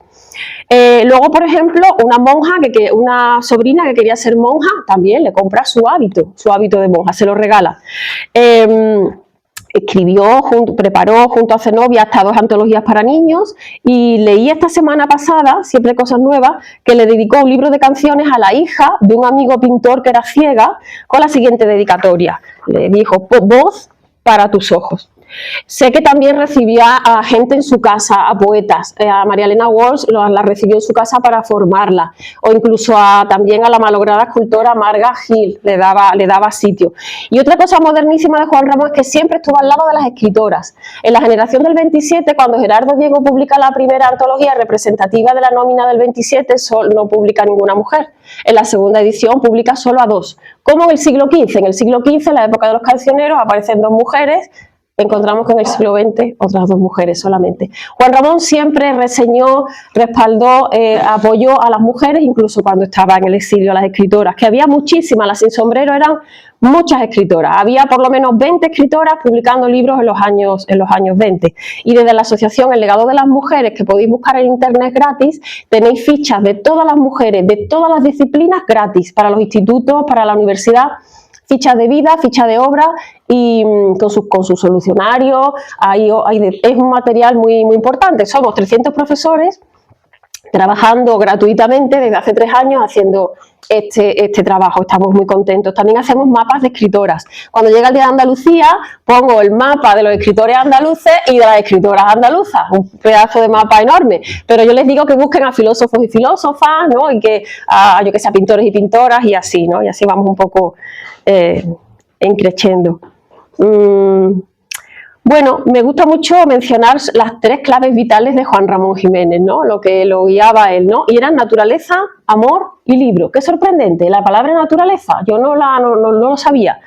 Luego, por ejemplo, una sobrina que quería ser monja, también le compra su hábito de monja, se lo regala. Preparó junto a Zenobia hasta 2 antologías para niños y leí esta semana pasada, siempre cosas nuevas, que le dedicó un libro de canciones a la hija de un amigo pintor que era ciega, con la siguiente dedicatoria. Le dijo, voz para tus ojos. Sé que también recibía a gente en su casa, a poetas. A María Elena Walsh la recibió en su casa para formarla, o incluso también a la malograda escultora Marga Gil le daba sitio. Y otra cosa modernísima de Juan Ramón es que siempre estuvo al lado de las escritoras. En la generación del 27, cuando Gerardo Diego publica la primera antología representativa de la nómina del 27, no publica ninguna mujer. En la segunda edición publica solo a 2. Como en el siglo XV. En el siglo XV, en la época de los cancioneros, aparecen 2 mujeres. Encontramos que en el siglo XX otras 2 mujeres solamente. Juan Ramón siempre reseñó, respaldó, apoyó a las mujeres, incluso cuando estaba en el exilio, a las escritoras, que había muchísimas, las sin sombrero eran muchas escritoras. Había por lo menos 20 escritoras publicando libros en los años 20. Y desde la asociación El Legado de las Mujeres, que podéis buscar en internet gratis, tenéis fichas de todas las mujeres, de todas las disciplinas gratis, para los institutos, para la universidad. Fichas de vida, ficha de obra y con su solucionario. Es un material muy importante. Somos 300 profesores trabajando gratuitamente desde hace 3 años haciendo este trabajo. Estamos muy contentos. También hacemos mapas de escritoras. Cuando llega el Día de Andalucía, pongo el mapa de los escritores andaluces y de las escritoras andaluzas. Un pedazo de mapa enorme. Pero yo les digo que busquen a filósofos y filósofas, ¿no? Y que a pintores y pintoras y así, ¿no? Y así vamos un poco increciendo. Bueno, me gusta mucho mencionar las 3 claves vitales de Juan Ramón Jiménez, ¿no? Lo que lo guiaba a él, ¿no? Y eran naturaleza, amor y libro. Qué sorprendente, la palabra naturaleza, yo no lo sabía.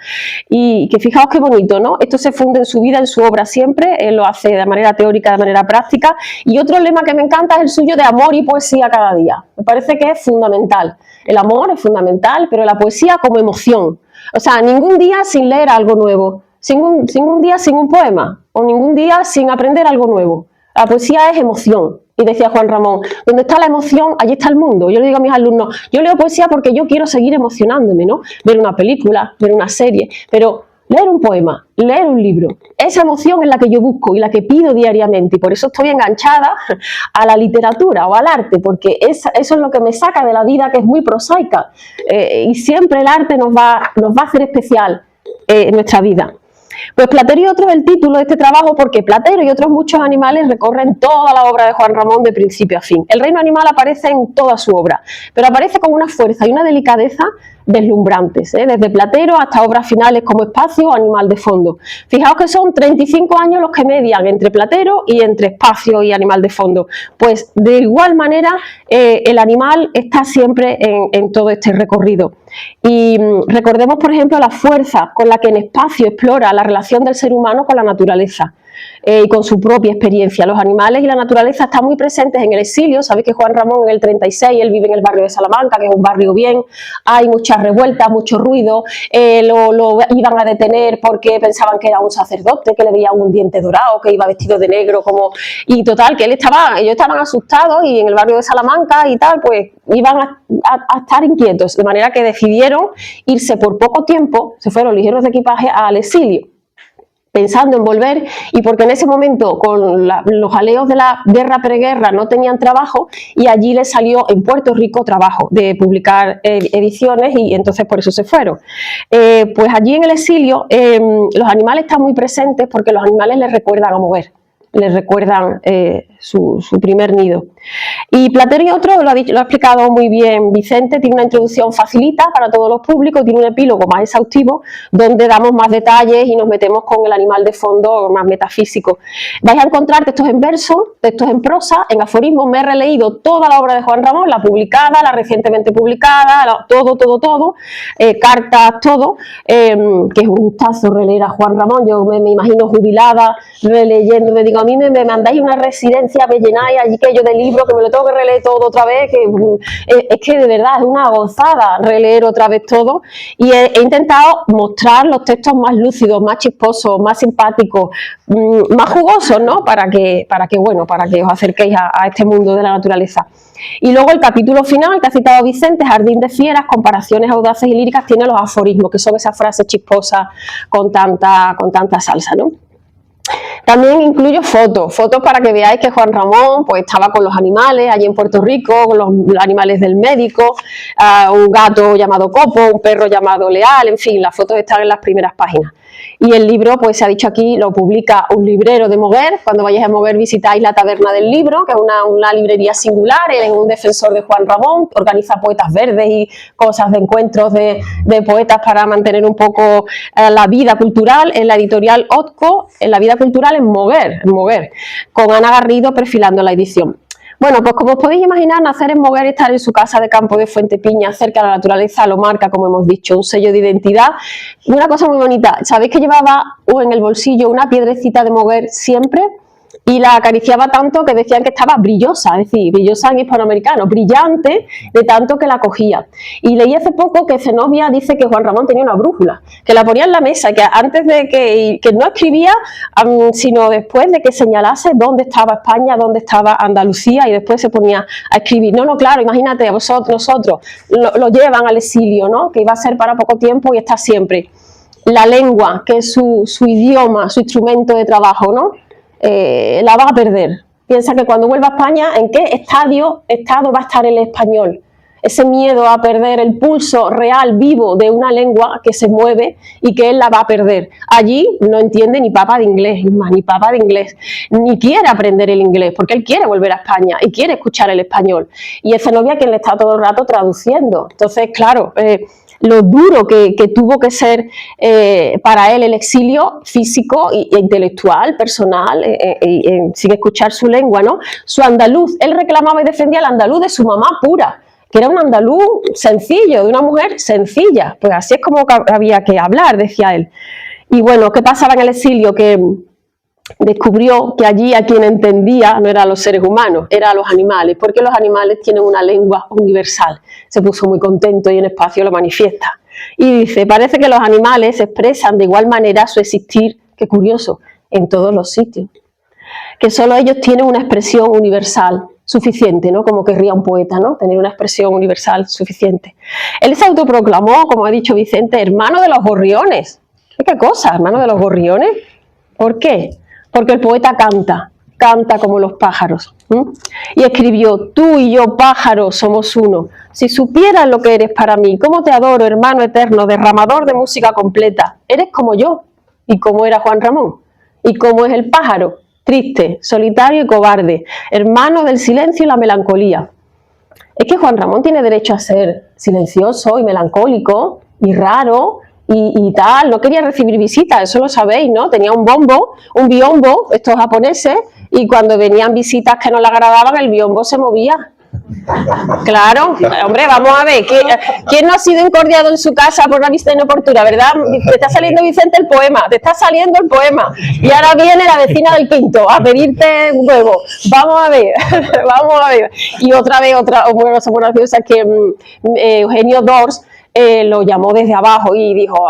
Y que fijaos qué bonito, ¿no? Esto se funde en su vida, en su obra siempre, él lo hace de manera teórica, de manera práctica. Y otro lema que me encanta es el suyo de amor y poesía cada día. Me parece que es fundamental. El amor es fundamental, pero la poesía como emoción. O sea, ningún día sin leer algo nuevo. ningún día sin un poema, o ningún día sin aprender algo nuevo. La poesía es emoción. Y decía Juan Ramón, donde está la emoción, allí está el mundo. Yo le digo a mis alumnos, yo leo poesía porque yo quiero seguir emocionándome, ¿no? Ver una película, ver una serie, pero leer un poema, leer un libro, esa emoción es la que yo busco y la que pido diariamente, y por eso estoy enganchada a la literatura o al arte, porque eso es lo que me saca de la vida, que es muy prosaica, y siempre el arte nos va a hacer especial en nuestra vida. Pues Platero y otros es el título de este trabajo porque Platero y otros muchos animales recorren toda la obra de Juan Ramón de principio a fin. El reino animal aparece en toda su obra, pero aparece con una fuerza y una delicadeza deslumbrantes, desde Platero hasta obras finales como Espacio o Animal de fondo. Fijaos que son 35 años los que median entre Platero y entre Espacio y Animal de fondo. Pues de igual manera el animal está siempre en todo este recorrido. Y recordemos, por ejemplo, la fuerza con la que en Espacio explora la relación del ser humano con la naturaleza. Y con su propia experiencia. Los animales y la naturaleza están muy presentes en el exilio. Sabéis que Juan Ramón en el 36, él vive en el barrio de Salamanca, que es un barrio bien, hay muchas revueltas, mucho ruido, lo iban a detener porque pensaban que era un sacerdote, que le veían un diente dorado, que iba vestido de negro, y total, que ellos estaban asustados, y en el barrio de Salamanca y tal, pues iban a estar inquietos, de manera que decidieron irse por poco tiempo, se fueron ligeros de equipaje al exilio, pensando en volver, y porque en ese momento con los jaleos de la guerra-preguerra no tenían trabajo, y allí les salió en Puerto Rico trabajo de publicar ediciones, y entonces por eso se fueron. Pues allí en el exilio los animales están muy presentes porque los animales les recuerdan a mover, les recuerdan su primer nido. Y Platero y otro, lo ha explicado muy bien Vicente, tiene una introducción facilita para todos los públicos, tiene un epílogo más exhaustivo donde damos más detalles y nos metemos con el animal de fondo más metafísico. Vais a encontrar textos en verso, textos en prosa, en aforismos. Me he releído toda la obra de Juan Ramón, la publicada, la recientemente publicada, todo, cartas, todo, que es un gustazo releer a Juan Ramón. Yo me imagino jubilada, releyendo, me digo, a mí me mandáis una residencia, me llenáis allí que yo de libros, que me lo tengo que releer todo otra vez, que es que de verdad es una gozada releer otra vez todo, y he intentado mostrar los textos más lúcidos, más chisposos, más simpáticos, más jugosos, ¿no? Para que os acerquéis a este mundo de la naturaleza. Y luego el capítulo final que ha citado Vicente, Jardín de Fieras, comparaciones audaces y líricas, tiene los aforismos, que son esas frases chisposas con tanta salsa, ¿no? También incluyo fotos para que veáis que Juan Ramón pues estaba con los animales allí en Puerto Rico, con los animales del médico, un gato llamado Copo, un perro llamado Leal, en fin, las fotos están en las primeras páginas. Y el libro, pues se ha dicho aquí, lo publica un librero de Moguer. Cuando vayáis a Moguer visitáis la Taberna del Libro, que es una librería singular. Él es un defensor de Juan Ramón, organiza poetas verdes y cosas de encuentros de poetas para mantener un poco la vida cultural. En la editorial Otco, en la vida cultural en Moguer, con Ana Garrido perfilando la edición. Bueno, pues como os podéis imaginar, nacer en Moguer y estar en su casa de campo de Fuente Piña, cerca de la naturaleza, lo marca, como hemos dicho, un sello de identidad. Y una cosa muy bonita, ¿sabéis que llevaba en el bolsillo una piedrecita de Moguer siempre? Y la acariciaba tanto que decían que estaba brillosa, es decir, brillosa en hispanoamericano, brillante de tanto que la cogía. Y leí hace poco que Zenobia dice que Juan Ramón tenía una brújula, que la ponía en la mesa, que antes de que no escribía, sino después de que señalase dónde estaba España, dónde estaba Andalucía, y después se ponía a escribir. No, claro, imagínate, nosotros lo llevan al exilio, ¿no? Que iba a ser para poco tiempo y está siempre. La lengua, que es su idioma, su instrumento de trabajo, ¿no? La va a perder. Piensa que cuando vuelva a España, ¿en qué estado va a estar el español? Ese miedo a perder el pulso real, vivo de una lengua que se mueve y que él la va a perder. Allí no entiende ni papa de inglés, ni quiere aprender el inglés, porque él quiere volver a España y quiere escuchar el español. Y es Zenobia quien le está todo el rato traduciendo. Entonces, claro, lo duro que tuvo que ser para él el exilio físico e intelectual, personal, sin escuchar su lengua, ¿no? Su andaluz, él reclamaba y defendía el andaluz de su mamá pura, que era un andaluz sencillo, de una mujer sencilla. Pues así es como había que hablar, decía él. Y bueno, ¿qué pasaba en el exilio? Que descubrió que allí a quien entendía no eran los seres humanos, eran los animales, porque los animales tienen una lengua universal. Se puso muy contento y en Espacio lo manifiesta. Y dice, parece que los animales expresan de igual manera su existir, qué curioso, en todos los sitios. Que solo ellos tienen una expresión universal suficiente, ¿no? Como querría un poeta, ¿no? Tener una expresión universal suficiente. Él se autoproclamó, como ha dicho Vicente, hermano de los gorriones. ¿Qué cosa, hermano de los gorriones? ¿Por qué? Porque el poeta canta como los pájaros. Y escribió, tú y yo, pájaro, somos uno. Si supieras lo que eres para mí, cómo te adoro, hermano eterno, derramador de música completa. Eres como yo, y como era Juan Ramón, y como es el pájaro, triste, solitario y cobarde, hermano del silencio y la melancolía. Es que Juan Ramón tiene derecho a ser silencioso y melancólico y raro y tal, no quería recibir visitas, eso lo sabéis, ¿no? Tenía un biombo, estos japoneses, y cuando venían visitas que no le agradaban, el biombo se movía. Claro, hombre, vamos a ver, ¿quién no ha sido incordiado en su casa por una visita inoportuna, verdad? Te está saliendo, Vicente, el poema, y ahora viene la vecina del quinto a pedirte un huevo. Vamos a ver. Y otra buena graciosa, que Eugenio Dors lo llamó desde abajo y dijo,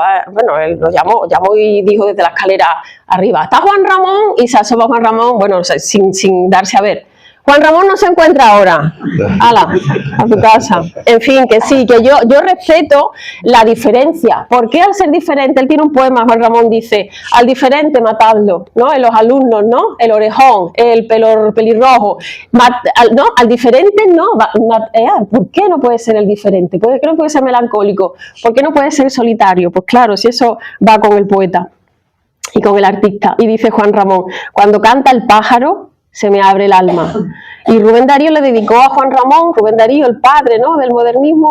él lo llamó y dijo desde la escalera arriba, ¿está Juan Ramón? Y se asoma Juan Ramón, bueno, sin darse a ver. Juan Ramón no se encuentra ahora. ¡Hala! A tu casa. En fin, que sí, que yo respeto la diferencia. ¿Por qué al ser diferente? Él tiene un poema, Juan Ramón dice, al diferente matadlo, ¿no? En los alumnos, ¿no? El orejón, el pelirrojo. Al diferente no. ¿Por qué no puede ser el diferente? ¿Por qué no puede ser melancólico? ¿Por qué no puede ser solitario? Pues claro, si eso va con el poeta y con el artista. Y dice Juan Ramón, cuando canta el pájaro, se me abre el alma. Y Rubén Darío le dedicó a Juan Ramón, Rubén Darío, el padre, ¿no?, del modernismo,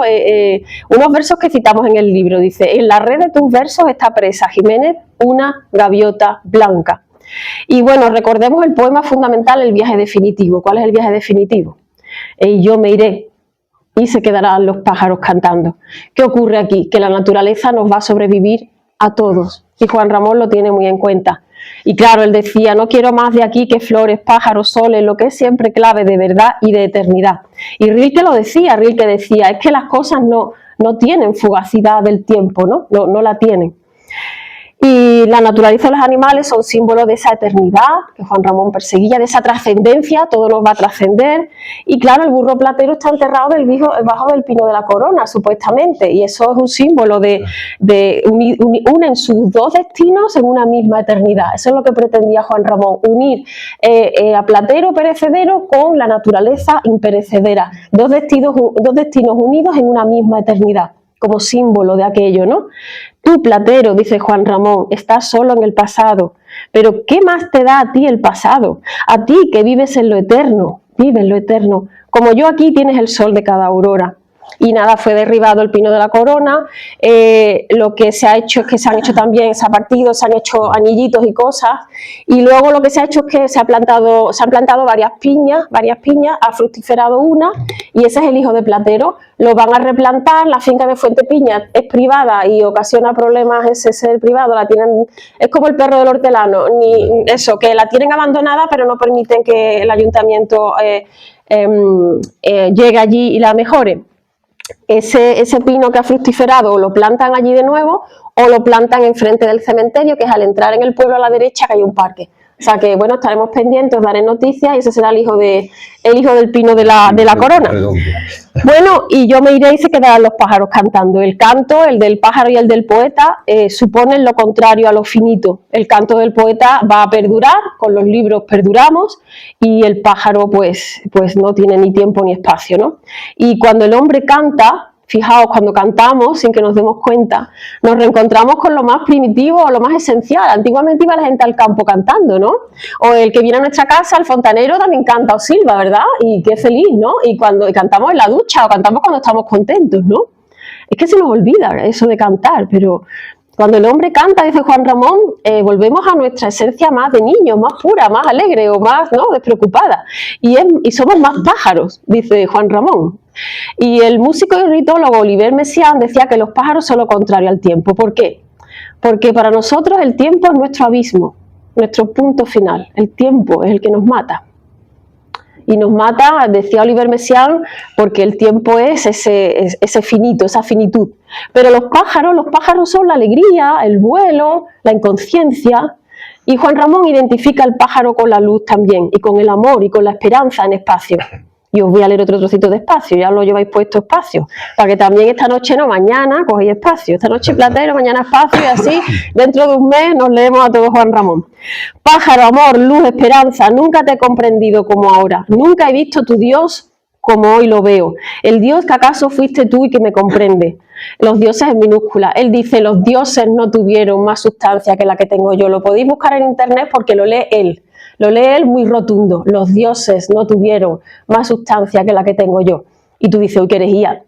unos versos que citamos en el libro. Dice, en la red de tus versos está presa, Jiménez, una gaviota blanca. Y bueno, recordemos el poema fundamental, El viaje definitivo. ¿Cuál es el viaje definitivo? Yo me iré y se quedarán los pájaros cantando. ¿Qué ocurre aquí? Que la naturaleza nos va a sobrevivir a todos. Y Juan Ramón lo tiene muy en cuenta. Y claro, él decía, no quiero más de aquí que flores, pájaros, soles, lo que es siempre clave de verdad y de eternidad. Y Rilke lo decía, es que las cosas no tienen fugacidad del tiempo, no la tienen. Y la naturaleza y los animales son símbolos de esa eternidad que Juan Ramón perseguía, de esa trascendencia, todo nos va a trascender. Y claro, el burro platero está enterrado debajo del pino de la corona, supuestamente, y eso es un símbolo unen sus dos destinos en una misma eternidad. Eso es lo que pretendía Juan Ramón, unir a Platero perecedero con la naturaleza imperecedera, dos destinos unidos en una misma eternidad, como símbolo de aquello, ¿no? Tú, Platero, dice Juan Ramón, estás solo en el pasado, pero ¿qué más te da a ti el pasado? A ti que vives en lo eterno, como yo aquí tienes el sol de cada aurora. Y nada, fue derribado el pino de la corona. Lo que se ha hecho es que se han hecho anillitos y cosas, y luego lo que se ha hecho es que se han plantado varias piñas, ha fructiferado una, y ese es el hijo de Platero. Lo van a replantar, la finca de Fuente Piña es privada y ocasiona problemas ese ser privado, es como el perro del hortelano, que la tienen abandonada, pero no permiten que el ayuntamiento llegue allí y la mejore. Ese pino que ha fructiferado o lo plantan allí de nuevo o lo plantan enfrente del cementerio, que es al entrar en el pueblo a la derecha que hay un parque. O sea que, bueno, estaremos pendientes, os daré noticias, y ese será el hijo del pino de la corona. Bueno, y yo me iré y se quedarán los pájaros cantando. El canto, el del pájaro y el del poeta, suponen lo contrario a lo finito. El canto del poeta va a perdurar, con los libros perduramos, y el pájaro pues no tiene ni tiempo ni espacio, ¿no? Y cuando el hombre canta, fijaos, cuando cantamos, sin que nos demos cuenta, nos reencontramos con lo más primitivo o lo más esencial. Antiguamente iba la gente al campo cantando, ¿no? O el que viene a nuestra casa, el fontanero, también canta o silba, ¿verdad? Y qué feliz, ¿no? Y cantamos en la ducha o cantamos cuando estamos contentos, ¿no? Es que se nos olvida eso de cantar, pero cuando el hombre canta, dice Juan Ramón, volvemos a nuestra esencia más de niños, más pura, más alegre o más, ¿no?, despreocupada. Y somos más pájaros, dice Juan Ramón. Y el músico y ornitólogo Oliver Messiaen decía que los pájaros son lo contrario al tiempo. ¿Por qué? Porque para nosotros el tiempo es nuestro abismo, nuestro punto final. El tiempo es el que nos mata. y nos mata, decía Oliver Messiaen, porque el tiempo es ese finito, esa finitud. Pero los pájaros son la alegría, el vuelo, la inconsciencia. Y Juan Ramón identifica el pájaro con la luz también, y con el amor y con la esperanza en espacio. Y os voy a leer otro trocito de espacio, ya lo lleváis puesto espacio, para que también esta noche, no, mañana cogéis espacio, esta noche Platero, mañana espacio, y así dentro de un mes nos leemos a todo Juan Ramón. Pájaro, amor, luz, esperanza, nunca te he comprendido como ahora, nunca he visto tu Dios como hoy lo veo, el Dios que acaso fuiste tú y que me comprende. Los dioses en minúscula, él dice, los dioses no tuvieron más sustancia que la que tengo yo, lo podéis buscar en internet porque lo lee él. Lo lee él muy rotundo, los dioses no tuvieron más sustancia que la que tengo yo. Y tú dices, uy, qué herejía.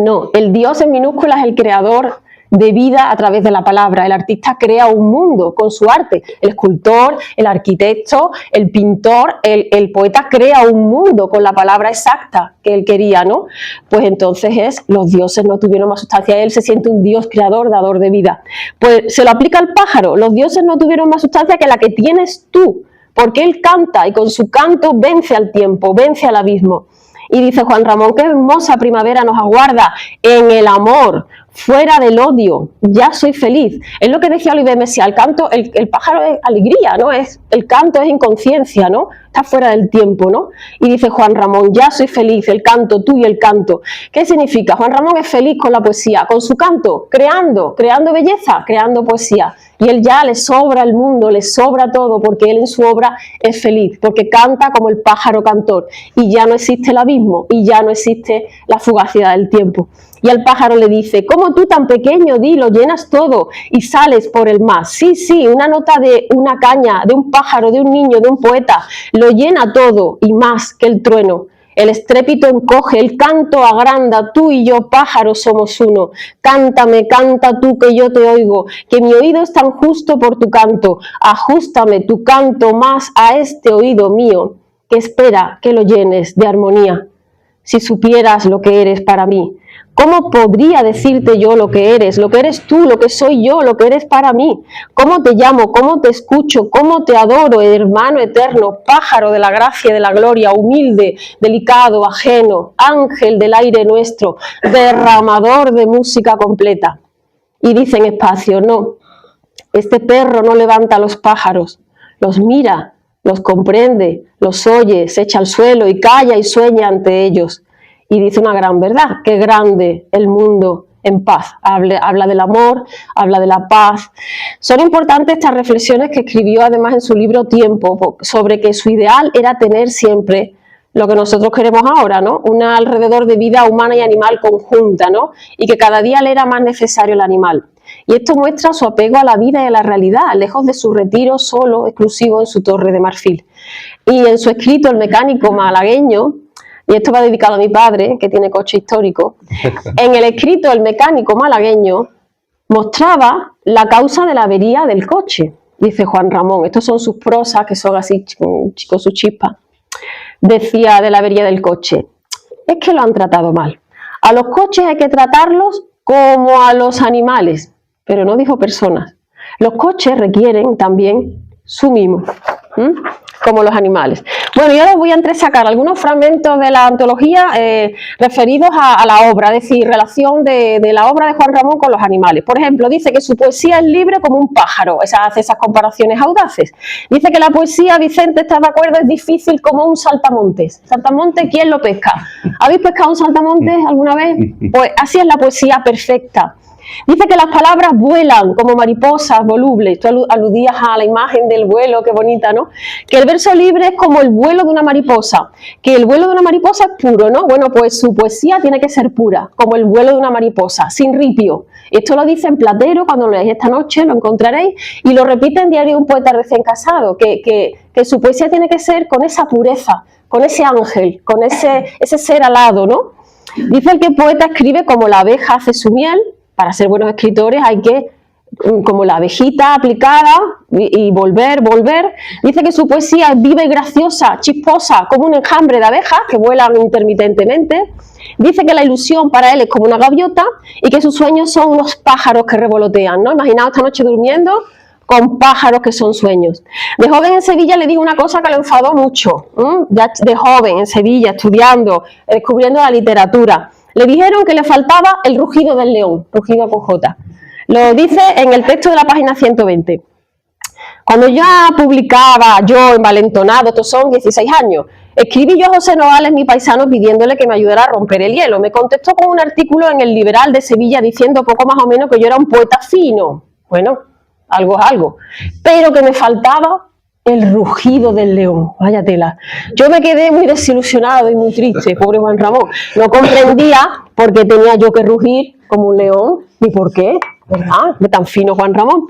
No, el Dios en minúsculas es el creador de vida a través de la palabra. El artista crea un mundo con su arte. El escultor, el arquitecto, el pintor, el poeta crea un mundo con la palabra exacta que él quería, ¿no? Pues entonces los dioses no tuvieron más sustancia. Él se siente un Dios creador, dador de vida. Pues se lo aplica al pájaro. Los dioses no tuvieron más sustancia que la que tienes tú, porque él canta y con su canto vence al tiempo, vence al abismo. Y dice Juan Ramón, qué hermosa primavera nos aguarda en el amor, fuera del odio, ya soy feliz. Es lo que decía Oliver Messiaen, el canto, el pájaro es alegría, ¿no? El canto es inconsciencia, ¿no? Está fuera del tiempo, ¿no? Y dice Juan Ramón, ya soy feliz, el canto, tú y el canto. ¿Qué significa? Juan Ramón es feliz con la poesía, con su canto, creando belleza, creando poesía. Y él ya le sobra el mundo, le sobra todo, porque él en su obra es feliz, porque canta como el pájaro cantor, y ya no existe el abismo, y ya no existe la fugacidad del tiempo. Y al pájaro le dice, ¿cómo tú tan pequeño, di, lo llenas todo y sales por el más? Sí, sí, una nota de una caña, de un pájaro, de un niño, de un poeta, lo llena todo y más que el trueno. El estrépito encoge, el canto agranda, tú y yo, pájaro, somos uno. Cántame, canta tú que yo te oigo, que mi oído es tan justo por tu canto. Ajústame tu canto más a este oído mío, que espera que lo llenes de armonía. Si supieras lo que eres para mí, ¿cómo podría decirte yo lo que eres tú, lo que soy yo, lo que eres para mí? ¿Cómo te llamo, cómo te escucho, cómo te adoro, hermano eterno, pájaro de la gracia y de la gloria, humilde, delicado, ajeno, ángel del aire nuestro, derramador de música completa? Y dice en espacio, no, este perro no levanta a los pájaros, los mira, los comprende, los oye, se echa al suelo y calla y sueña ante ellos. Y dice una gran verdad, qué grande el mundo en paz. Habla del amor, habla de la paz. Son importantes estas reflexiones que escribió además en su libro Tiempo, sobre que su ideal era tener siempre lo que nosotros queremos ahora, ¿no? Una alrededor de vida humana y animal conjunta, ¿no? Y que cada día le era más necesario el animal. Y esto muestra su apego a la vida y a la realidad, lejos de su retiro solo, exclusivo en su torre de marfil. Y en su escrito El mecánico malagueño, y esto va dedicado a mi padre, que tiene coche histórico, en el escrito El mecánico malagueño mostraba la causa de la avería del coche, dice Juan Ramón. Estos son sus prosas, que son así con sus chispas. Decía de la avería del coche, es que lo han tratado mal. A los coches hay que tratarlos como a los animales, pero no dijo personas. Los coches requieren también su mimo, como los animales. Bueno, yo ahora voy a entresacar algunos fragmentos de la antología referidos a la obra, es decir, relación de la obra de Juan Ramón con los animales. Por ejemplo, dice que su poesía es libre como un pájaro, hace esas comparaciones audaces. Dice que la poesía, Vicente, ¿estás de acuerdo?, es difícil como un saltamontes. ¿Saltamontes quién lo pesca? ¿Habéis pescado un saltamontes alguna vez? Pues así es la poesía perfecta. Dice que las palabras vuelan como mariposas volubles. Tú aludías a la imagen del vuelo, qué bonita, ¿no? Que el verso libre es como el vuelo de una mariposa, que el vuelo de una mariposa es puro, ¿no? Bueno, pues su poesía tiene que ser pura, como el vuelo de una mariposa, sin ripio. Esto lo dice en Platero, cuando lo leáis esta noche, lo encontraréis, y lo repite en Diario de un poeta recién casado, que su poesía tiene que ser con esa pureza, con ese ángel, con ese ser alado, ¿no? Dice el que el poeta escribe como la abeja hace su miel. Para ser buenos escritores hay que, como la abejita aplicada, y volver. Dice que su poesía es viva y graciosa, chisposa, como un enjambre de abejas que vuelan intermitentemente. Dice que la ilusión para él es como una gaviota y que sus sueños son unos pájaros que revolotean, ¿no? Imaginaos esta noche durmiendo con pájaros que son sueños. De joven en Sevilla le dijo una cosa que le enfadó mucho, ya de joven en Sevilla, estudiando, descubriendo la literatura. Le dijeron que le faltaba el rugido del león, rugido con J. Lo dice en el texto de la página 120. Cuando ya publicaba yo envalentonado, estos son 16 años, escribí yo a José Nogales, mi paisano, pidiéndole que me ayudara a romper el hielo. Me contestó con un artículo en El Liberal de Sevilla diciendo poco más o menos que yo era un poeta fino. Bueno, algo es algo. Pero que me faltaba el rugido del león. Vaya tela. Yo me quedé muy desilusionado y muy triste, pobre Juan Ramón. No comprendía por qué tenía yo que rugir como un león, ni por qué, ¿verdad? De tan fino Juan Ramón.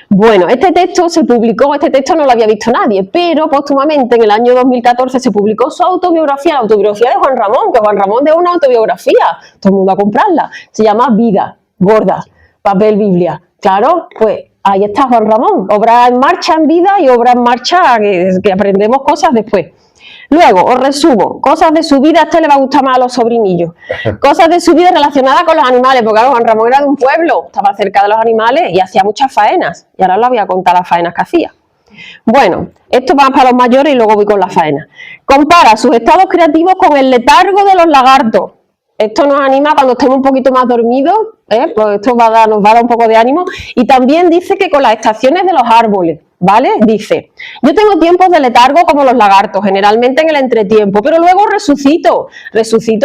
Bueno, este texto se publicó, este texto no lo había visto nadie, pero póstumamente en el año 2014 se publicó su autobiografía, la autobiografía de Juan Ramón, que Juan Ramón de una autobiografía, todo el mundo a comprarla, se llama Vida, gorda, papel Biblia. Claro, pues ahí está Juan Ramón, obra en marcha en vida y obra en marcha que aprendemos cosas después. Luego, os resumo, cosas de su vida, a este le va a gustar más a los sobrinillos, cosas de su vida relacionadas con los animales, porque claro, Juan Ramón era de un pueblo, estaba cerca de los animales y hacía muchas faenas, y ahora os voy a contar las faenas que hacía. Bueno, esto va para los mayores y luego voy con las faenas. Compara sus estados creativos con el letargo de los lagartos. Esto nos anima cuando estemos un poquito más dormidos, pues esto nos va a dar un poco de ánimo. Y también dice que con las estaciones de los árboles, ¿vale? Dice, yo tengo tiempos de letargo como los lagartos, generalmente en el entretiempo, pero luego resucito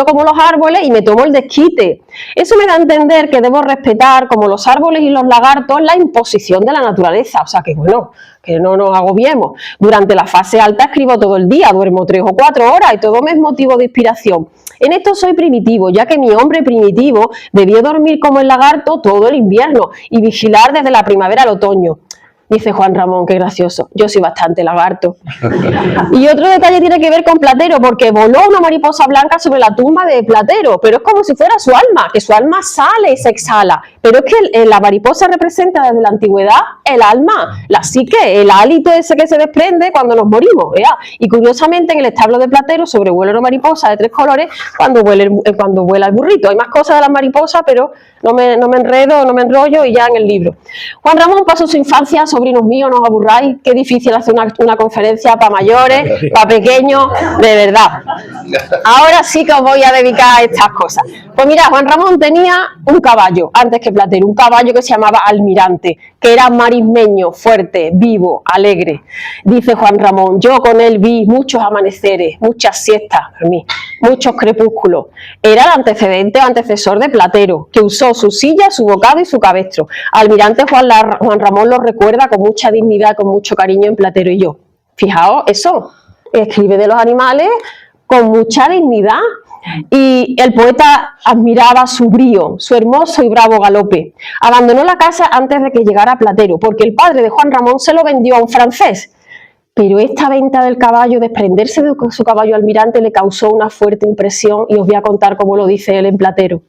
como los árboles y me tomo el desquite. Eso me da a entender que debo respetar, como los árboles y los lagartos, la imposición de la naturaleza. O sea que bueno, que no nos agobiemos. Durante la fase alta escribo todo el día, duermo 3 o 4 horas y todo me es motivo de inspiración. En esto soy primitivo, ya que mi hombre primitivo debió dormir como el lagarto todo el invierno y vigilar desde la primavera al otoño. Dice Juan Ramón, qué gracioso, yo soy bastante lagarto. Y otro detalle tiene que ver con Platero, porque voló una mariposa blanca sobre la tumba de Platero, pero es como si fuera su alma, que su alma sale y se exhala. Pero es que la mariposa representa desde la antigüedad el alma, la psique, el hálito ese que se desprende cuando nos morimos. ¿Vea? Y curiosamente en el establo de Platero sobrevuela una mariposa de 3 colores cuando vuela el burrito. Hay más cosas de las mariposas, pero no me enredo, no me enrollo y ya en el libro. Juan Ramón pasó su infancia, sobrinos míos, no os aburráis, qué difícil hacer una conferencia para mayores, para pequeños, de verdad. Ahora sí que os voy a dedicar a estas cosas. Pues mira, Juan Ramón tenía un caballo, antes que Platero, un caballo que se llamaba Almirante, que era marismeño, fuerte, vivo, alegre. Dice Juan Ramón, yo con él vi muchos amaneceres, muchas siestas, muchos crepúsculos. Era el antecedente o antecesor de Platero, que usó su silla, su bocado y su cabestro. Almirante Juan Ramón lo recuerda con mucha dignidad, con mucho cariño en Platero y yo. Fijaos, eso, escribe de los animales con mucha dignidad. Y el poeta admiraba su brío, su hermoso y bravo galope. Abandonó la casa antes de que llegara Platero, porque el padre de Juan Ramón se lo vendió a un francés. Pero esta venta del caballo, desprenderse de su caballo Almirante, le causó una fuerte impresión y os voy a contar cómo lo dice él en Platero.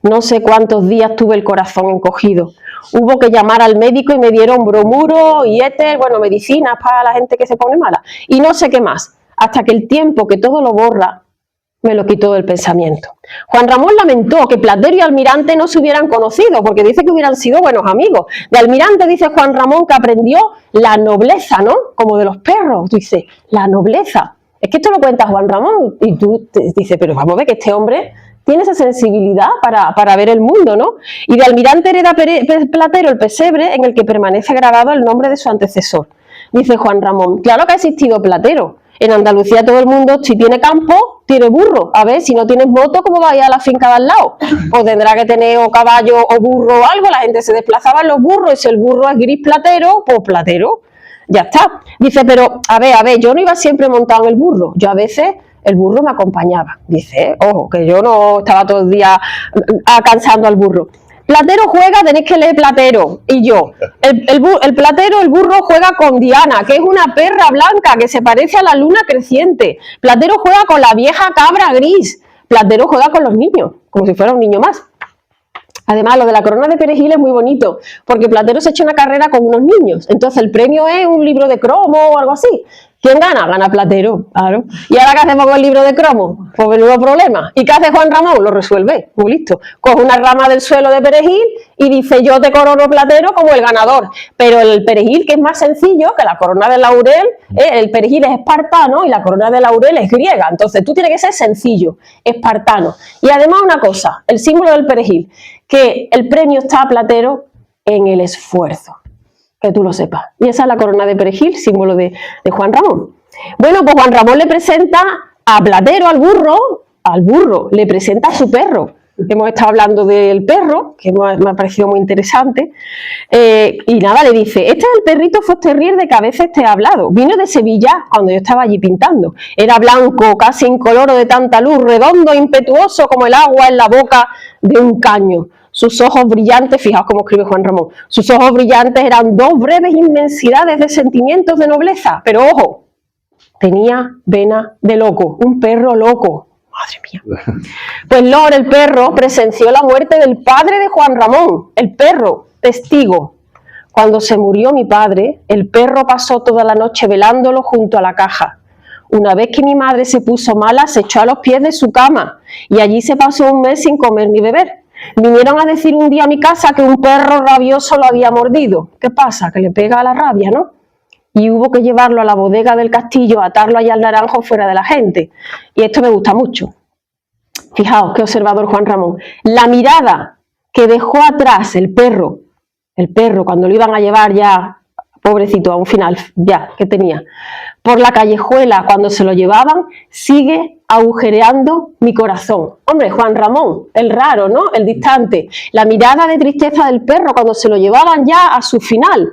No sé cuántos días tuve el corazón encogido. Hubo que llamar al médico y me dieron bromuro y éter, bueno, medicinas para la gente que se pone mala. Y no sé qué más, hasta que el tiempo que todo lo borra me lo quitó del pensamiento. Juan Ramón lamentó que Platero y Almirante no se hubieran conocido, porque dice que hubieran sido buenos amigos. De Almirante dice Juan Ramón que aprendió la nobleza, ¿no? Como de los perros, dice, la nobleza. Es que esto lo cuenta Juan Ramón y tú dices, pero vamos a ver que este hombre tiene esa sensibilidad para ver el mundo, ¿no? Y de Almirante hereda Platero el pesebre en el que permanece grabado el nombre de su antecesor. Dice Juan Ramón, claro que ha existido Platero. En Andalucía todo el mundo, si tiene campo, tiene burro. A ver, si no tienes moto, ¿cómo vaya a la finca de al lado? Pues tendrá que tener o caballo o burro o algo. La gente se desplazaba en los burros y si el burro es gris Platero, pues Platero. Ya está. Dice, pero a ver, yo no iba siempre montado en el burro. Yo a veces el burro me acompañaba. Dice, ojo, que yo no estaba todo el día cansando al burro. Platero juega, tenéis que leer Platero. Y yo, el Platero, el burro juega con Diana, que es una perra blanca que se parece a la luna creciente. Platero juega con la vieja cabra gris. Platero juega con los niños, como si fuera un niño más. Además, lo de la corona de perejil es muy bonito, porque Platero se echa una carrera con unos niños. Entonces, el premio es un libro de cromo o algo así. ¿Quién gana? Gana Platero, claro. ¿Y ahora qué hacemos con el libro de cromo? Pues menudo problema. ¿Y qué hace Juan Ramón? Lo resuelve, muy listo. Coge una rama del suelo de perejil y dice, yo te corono Platero como el ganador. Pero el perejil, que es más sencillo que la corona de laurel, el perejil es espartano y la corona de laurel es griega. Entonces tú tienes que ser sencillo, espartano. Y además una cosa, el símbolo del perejil, que el premio está a Platero en el esfuerzo. Que tú lo sepas. Y esa es la corona de perejil, símbolo de Juan Ramón. Bueno, pues Juan Ramón le presenta a Platero, al burro, le presenta a su perro. Hemos estado hablando del perro, que me ha parecido muy interesante. Y nada, le dice, este es el perrito Fox Terrier de que a veces te he hablado. Vino de Sevilla cuando yo estaba allí pintando. Era blanco, casi incoloro de tanta luz, redondo e impetuoso como el agua en la boca de un caño. Sus ojos brillantes, fijaos cómo escribe Juan Ramón, sus ojos brillantes eran dos breves inmensidades de sentimientos de nobleza, pero ojo, tenía vena de loco, un perro loco. Madre mía. Pues Lor, el perro, presenció la muerte del padre de Juan Ramón, el perro, testigo. Cuando se murió mi padre, el perro pasó toda la noche velándolo junto a la caja. Una vez que mi madre se puso mala, se echó a los pies de su cama y allí se pasó un mes sin comer ni beber. Vinieron a decir un día a mi casa que un perro rabioso lo había mordido. ¿Qué pasa? Que le pega a la rabia, ¿no? Y hubo que llevarlo a la bodega del castillo, atarlo allá al naranjo fuera de la gente. Y esto me gusta mucho. Fijaos, qué observador Juan Ramón. La mirada que dejó atrás el perro cuando lo iban a llevar ya, pobrecito, a un final, ya, que tenía, por la callejuela cuando se lo llevaban, sigue agujereando mi corazón. Hombre, Juan Ramón, el raro, ¿no? El distante. La mirada de tristeza del perro cuando se lo llevaban ya a su final.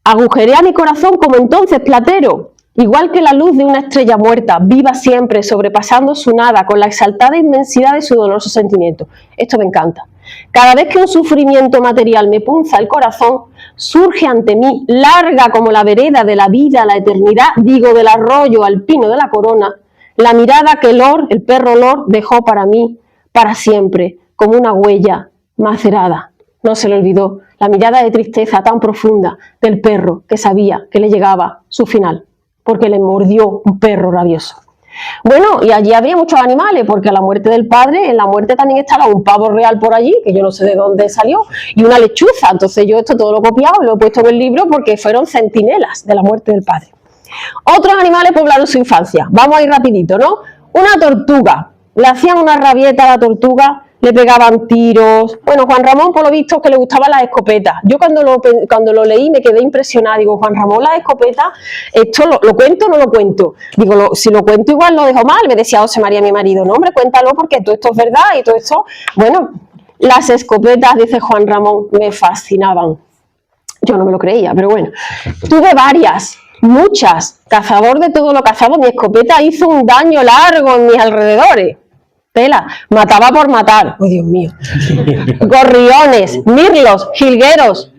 Agujerea mi corazón como entonces Platero, igual que la luz de una estrella muerta, viva siempre, sobrepasando su nada, con la exaltada inmensidad de su doloroso sentimiento. Esto me encanta. Cada vez que un sufrimiento material me punza el corazón, surge ante mí, larga como la vereda de la vida, la eternidad, digo, del arroyo alpino de la corona, la mirada que Lor, el perro Lor, dejó para mí, para siempre, como una huella macerada. No se le olvidó la mirada de tristeza tan profunda del perro que sabía que le llegaba su final, porque le mordió un perro rabioso. Bueno, y allí había muchos animales, porque a la muerte del padre, en la muerte también estaba un pavo real por allí, que yo no sé de dónde salió, y una lechuza. Entonces yo esto todo lo he copiado y lo he puesto en el libro porque fueron centinelas de la muerte del padre. Otros animales poblaron su infancia. Vamos a ir rapidito, ¿no? Una tortuga. Le hacían una rabieta a la tortuga, le pegaban tiros. Bueno, Juan Ramón, por lo visto, que le gustaban las escopetas. Yo cuando lo leí me quedé impresionada. Digo, Juan Ramón, las escopetas, ¿esto lo cuento o no lo cuento? Digo, si lo cuento igual lo dejo mal. Me decía José María, mi marido, no, hombre, cuéntalo porque todo esto es verdad y todo esto. Bueno, las escopetas, dice Juan Ramón, me fascinaban. Yo no me lo creía, pero bueno. Tuve varias, muchas. Cazador de todo lo cazado, mi escopeta hizo un daño largo en mis alrededores. Tela, mataba por matar. ¡Oh, Dios mío! Gorriones, mirlos, jilgueros,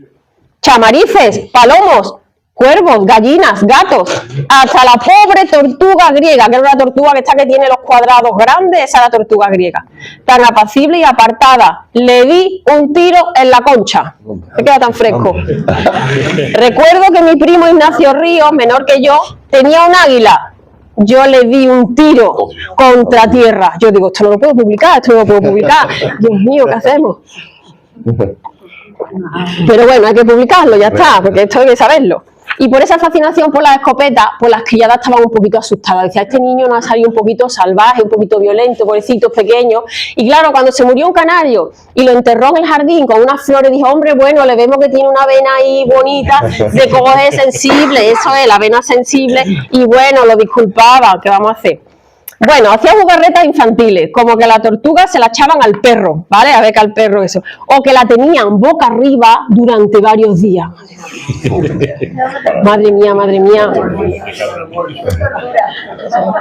chamarices, palomos, cuervos, gallinas, gatos, hasta la pobre tortuga griega, que era una tortuga que tiene los cuadrados grandes, esa era la tortuga griega. Tan apacible y apartada, le di un tiro en la concha. Me queda tan fresco. Recuerdo que mi primo Ignacio Ríos, menor que yo, tenía un águila. Yo le di un tiro contra tierra. Yo digo, esto no lo puedo publicar, Dios mío, ¿qué hacemos? Pero bueno, hay que publicarlo, ya está, porque esto hay que saberlo. Y por esa fascinación por las escopetas, pues las criadas estaban un poquito asustadas. Decía, este niño nos ha salido un poquito salvaje, un poquito violento, pobrecitos pequeños. Y claro, cuando se murió un canario y lo enterró en el jardín con unas flores, dijo, hombre, bueno, le vemos que tiene una vena ahí bonita, de coge sensible, eso es, la vena sensible. Y bueno, lo disculpaba, ¿qué vamos a hacer? Bueno, hacía jugarretas infantiles, como que la tortuga se la echaban al perro, ¿vale? A ver que al perro eso. O que la tenían boca arriba durante varios días. Madre mía, madre mía.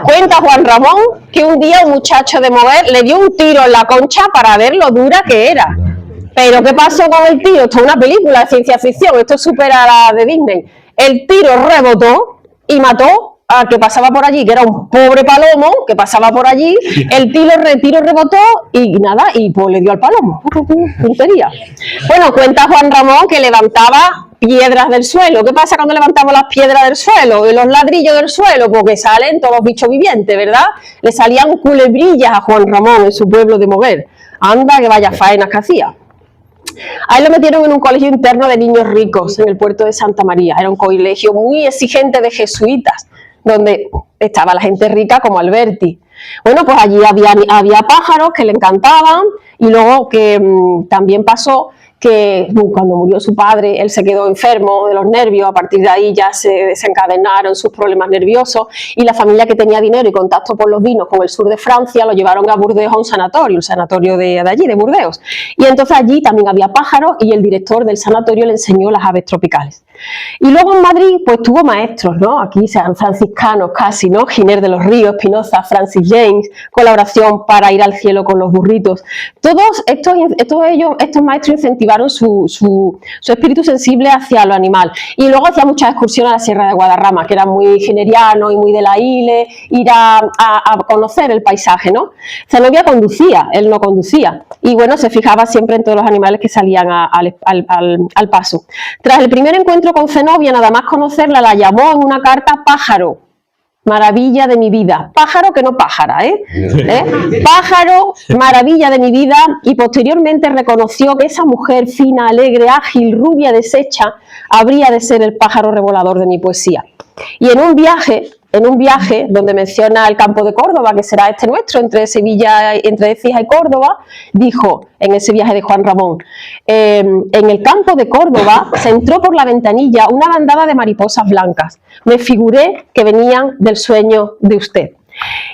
Cuenta Juan Ramón que un día un muchacho de Mover le dio un tiro en la concha para ver lo dura que era. Pero ¿qué pasó con el tiro? Esto es una película de ciencia ficción, esto supera la de Disney. El tiro rebotó y mató al que pasaba por allí, que era un pobre palomo que pasaba por allí. El tiro rebotó y nada, y pues le dio al palomo. Puntería. Bueno, cuenta Juan Ramón que levantaba piedras del suelo. ¿Qué pasa cuando levantamos las piedras del suelo y los ladrillos del suelo? Porque salen todos los bichos vivientes, ¿verdad? Le salían culebrillas a Juan Ramón en su pueblo de Moguer. Anda, que vaya faenas que hacía. A él lo metieron en un colegio interno de niños ricos en el puerto de Santa María. Era un colegio muy exigente de jesuitas, donde estaba la gente rica como Alberti. Bueno, pues allí había pájaros que le encantaban, y luego que también pasó que cuando murió su padre, él se quedó enfermo de los nervios. A partir de ahí ya se desencadenaron sus problemas nerviosos, y la familia, que tenía dinero y contacto por los vinos con el sur de Francia, lo llevaron a Burdeos a un sanatorio, el sanatorio de allí, de Burdeos. Y entonces allí también había pájaros, y el director del sanatorio le enseñó las aves tropicales. Y luego en Madrid pues tuvo maestros, ¿no? Aquí sean franciscanos casi, ¿no? Giner de los Ríos, Spinoza, Francis James, colaboración para ir al cielo con los burritos. Todos estos maestros incentivaron su espíritu sensible hacia lo animal. Y luego hacía muchas excursiones a la Sierra de Guadarrama, que era muy generiano y muy de la ile, ir a conocer el paisaje, ¿no? Zenobia conducía, él no conducía. Y bueno, se fijaba siempre en todos los animales que salían al paso. Tras el primer encuentro con Zenobia, nada más conocerla, la llamó en una carta pájaro. Maravilla de mi vida. Pájaro que no pájara, Pájaro, maravilla de mi vida. Y posteriormente reconoció que esa mujer fina, alegre, ágil, rubia, deshecha, habría de ser el pájaro revolador de mi poesía. Y en un viaje donde menciona el campo de Córdoba, que será este nuestro, entre Sevilla, entre Écija y Córdoba, dijo, en ese viaje de Juan Ramón, en el campo de Córdoba se entró por la ventanilla una bandada de mariposas blancas. Me figuré que venían del sueño de usted.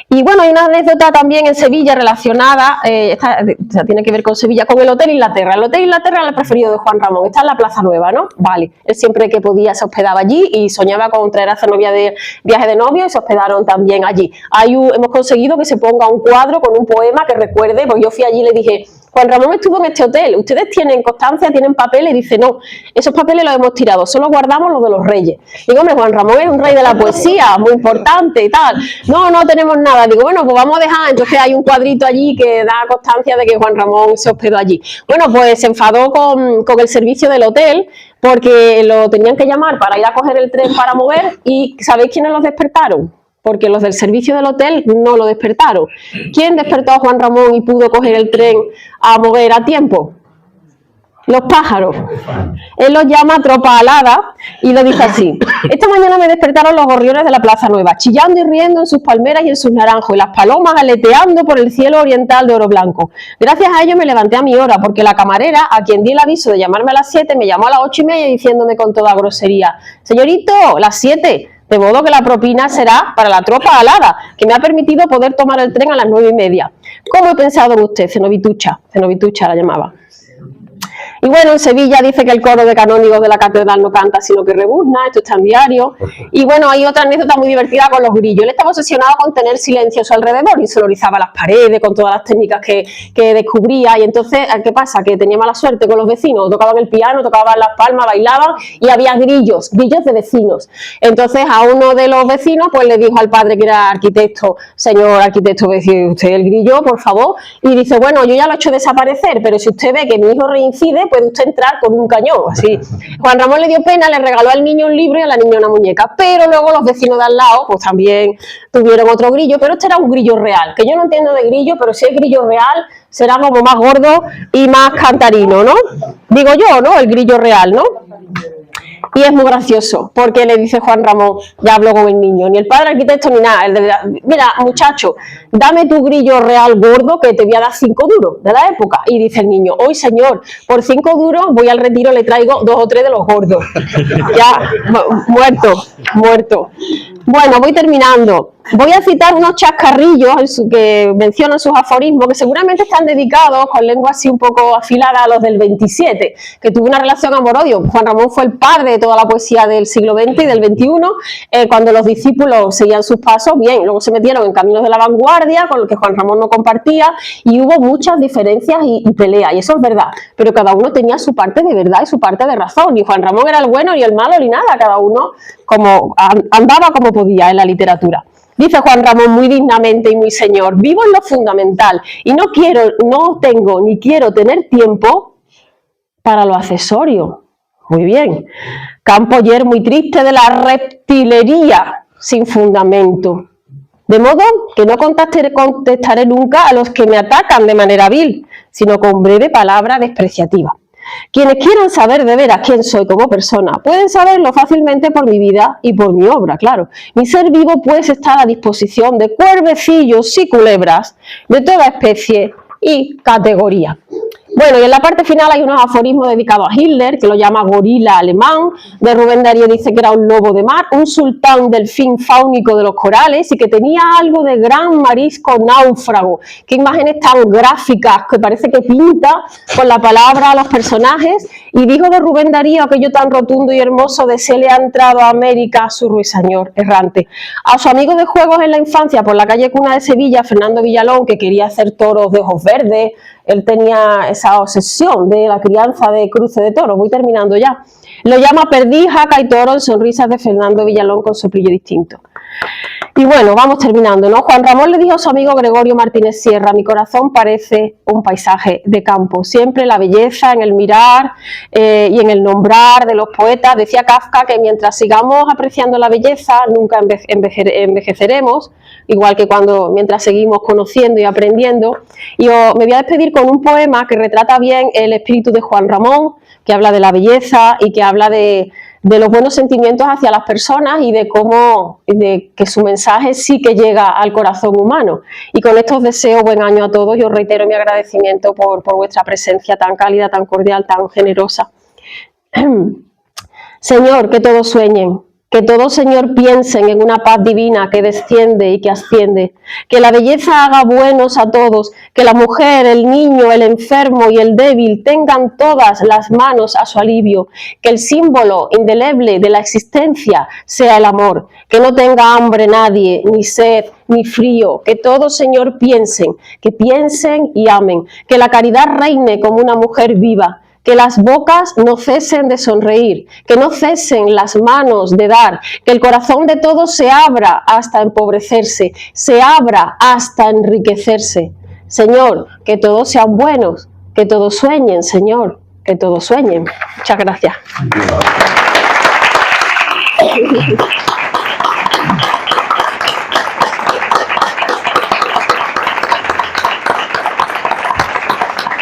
Y bueno, hay una anécdota también en Sevilla relacionada, tiene que ver con Sevilla, con el Hotel Inglaterra. El Hotel Inglaterra era el preferido de Juan Ramón, está en la Plaza Nueva, ¿no? Vale, él siempre que podía se hospedaba allí y soñaba con traer a Zenobia de viaje de novio, y se hospedaron también allí. Hemos conseguido que se ponga un cuadro con un poema que recuerde, porque yo fui allí y le dije, Juan Ramón estuvo en este hotel, ¿ustedes tienen constancia, tienen papeles? Y dice, no, esos papeles los hemos tirado, solo guardamos los de los reyes. Digo, hombre, Juan Ramón es un rey de la poesía, muy importante y tal. No tenemos nada. Digo, bueno, pues vamos a dejar. Entonces hay un cuadrito allí que da constancia de que Juan Ramón se hospedó allí. Bueno, pues se enfadó con el servicio del hotel, porque lo tenían que llamar para ir a coger el tren para mover, y ¿sabéis quiénes los despertaron? Porque los del servicio del hotel no lo despertaron. ¿Quién despertó a Juan Ramón y pudo coger el tren a mover a tiempo? Los pájaros. Él los llama tropa alada y lo dice así: esta mañana me despertaron los gorriones de la Plaza Nueva, chillando y riendo en sus palmeras y en sus naranjos, y las palomas aleteando por el cielo oriental de oro blanco. Gracias a ello me levanté a mi hora, porque la camarera, a quien di el aviso de llamarme a las 7, me llamó a las 8:30 diciéndome con toda grosería: señorito, las 7. De modo que la propina será para la tropa alada, que me ha permitido poder tomar el tren a las 9:30. ¿Cómo he pensado en usted, Zenobitucha? Zenobitucha la llamaba. Y bueno, en Sevilla dice que el coro de canónigos de la catedral no canta, sino que rebuzna. Esto está en diario. Y bueno, hay otra anécdota muy divertida con los grillos. Él estaba obsesionado con tener silencio a su alrededor, y sonorizaba las paredes con todas las técnicas que descubría. Y entonces, ¿qué pasa? Que tenía mala suerte con los vecinos. Tocaban el piano, tocaban las palmas, bailaban, y había grillos de vecinos. Entonces a uno de los vecinos pues le dijo al padre, que era arquitecto: señor arquitecto, ¿ve usted el grillo, por favor? Y dice, bueno, yo ya lo he hecho desaparecer, pero si usted ve que mi hijo reincide, puede usted entrar con un cañón. Así. Juan Ramón le dio pena, le regaló al niño un libro y a la niña una muñeca, pero luego los vecinos de al lado pues también tuvieron otro grillo, pero este era un grillo real, que yo no entiendo de grillo, pero si es grillo real será como más gordo y más cantarino, ¿no? Digo yo, ¿no? El grillo real, ¿no? Y es muy gracioso, porque le dice Juan Ramón, ya habló con el niño, ni el padre arquitecto ni nada, mira, muchacho, dame tu grillo real gordo que te voy a dar 5 duros de la época. Y dice el niño, hoy señor, por 5 duros voy al retiro, le traigo 2 o 3 de los gordos. Ya, muerto. Bueno, voy terminando. Voy a citar unos chascarrillos que mencionan sus aforismos, que seguramente están dedicados, con lengua así un poco afilada, a los del 27, que tuvo una relación amor-odio. Juan Ramón fue el padre de toda la poesía del siglo XX y del XXI. Cuando los discípulos seguían sus pasos, bien, luego se metieron en caminos de la vanguardia, con los que Juan Ramón no compartía, y hubo muchas diferencias y peleas, y eso es verdad, pero cada uno tenía su parte de verdad y su parte de razón. Ni Juan Ramón era el bueno ni el malo ni nada, cada uno andaba como podía en la literatura. Dice Juan Ramón muy dignamente y muy señor: vivo en lo fundamental y no tengo ni quiero tener tiempo para lo accesorio. Muy bien. Campo yermo y triste de la reptilería sin fundamento. De modo que no contestaré nunca a los que me atacan de manera vil, sino con breve palabra despreciativa. Quienes quieran saber de veras quién soy como persona, pueden saberlo fácilmente por mi vida y por mi obra, claro. Mi ser vivo puede estar a disposición de cuervecillos y culebras de toda especie y categoría. Bueno, y en la parte final hay unos aforismos dedicados a Hitler, que lo llama gorila alemán. De Rubén Darío dice que era un lobo de mar, un sultán delfín fáunico de los corales y que tenía algo de gran marisco náufrago. Qué imágenes tan gráficas, que parece que pinta con la palabra a los personajes. Y dijo de Rubén Darío aquello tan rotundo y hermoso de se le ha entrado a América su ruiseñor errante. A su amigo de juegos en la infancia por la calle Cuna de Sevilla, Fernando Villalón, que quería hacer toros de ojos verdes, él tenía esa obsesión de la crianza de cruce de toros, voy terminando ya. Lo llama perdiz, jaca y toro en sonrisas de Fernando Villalón con soplillo distinto. Y bueno, vamos terminando, ¿no? Juan Ramón le dijo a su amigo Gregorio Martínez Sierra: mi corazón parece un paisaje de campo, siempre la belleza en el mirar y en el nombrar de los poetas. Decía Kafka que mientras sigamos apreciando la belleza, nunca envejeceremos, igual que mientras seguimos conociendo y aprendiendo. Y me voy a despedir con un poema que retrata bien el espíritu de Juan Ramón, que habla de la belleza y que habla de los buenos sentimientos hacia las personas y de que su mensaje sí que llega al corazón humano. Y con esto os deseo buen año a todos y os reitero mi agradecimiento por vuestra presencia tan cálida, tan cordial, tan generosa. Señor, que todos sueñen, que todos, Señor, piensen en una paz divina que desciende y que asciende, que la belleza haga buenos a todos, que la mujer, el niño, el enfermo y el débil tengan todas las manos a su alivio, que el símbolo indeleble de la existencia sea el amor, que no tenga hambre nadie, ni sed, ni frío, que todos, Señor, piensen y amen, que la caridad reine como una mujer viva, que las bocas no cesen de sonreír, que no cesen las manos de dar, que el corazón de todos se abra hasta empobrecerse, se abra hasta enriquecerse. Señor, que todos sean buenos, que todos sueñen, Señor, que todos sueñen. Muchas gracias.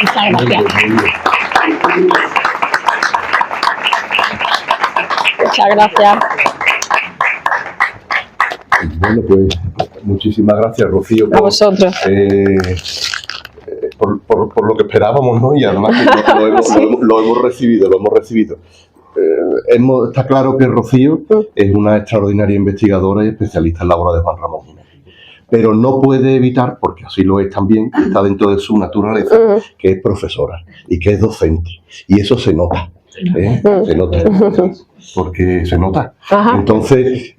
Muchas gracias. Muchas gracias. Bueno, pues muchísimas gracias, Rocío, a vosotros. Por lo que esperábamos, ¿no? Y además que lo hemos recibido. Está claro que Rocío es una extraordinaria investigadora y especialista en la obra de Juan Ramón Jiménez. Pero no puede evitar, porque así lo es también, está dentro de su naturaleza, que es profesora y que es docente. Y eso se nota, se nota, porque se nota. Ajá. Entonces,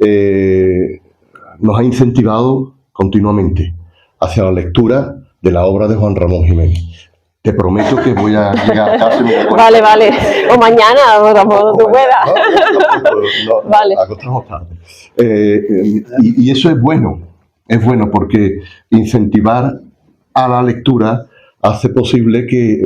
nos ha incentivado continuamente hacia la lectura de la obra de Juan Ramón Jiménez. Te prometo que voy a llegar a casa. Vale. O mañana, o cuando tú puedas. No, vale. Acostamos tarde. Y eso es bueno. Es bueno porque incentivar a la lectura hace posible que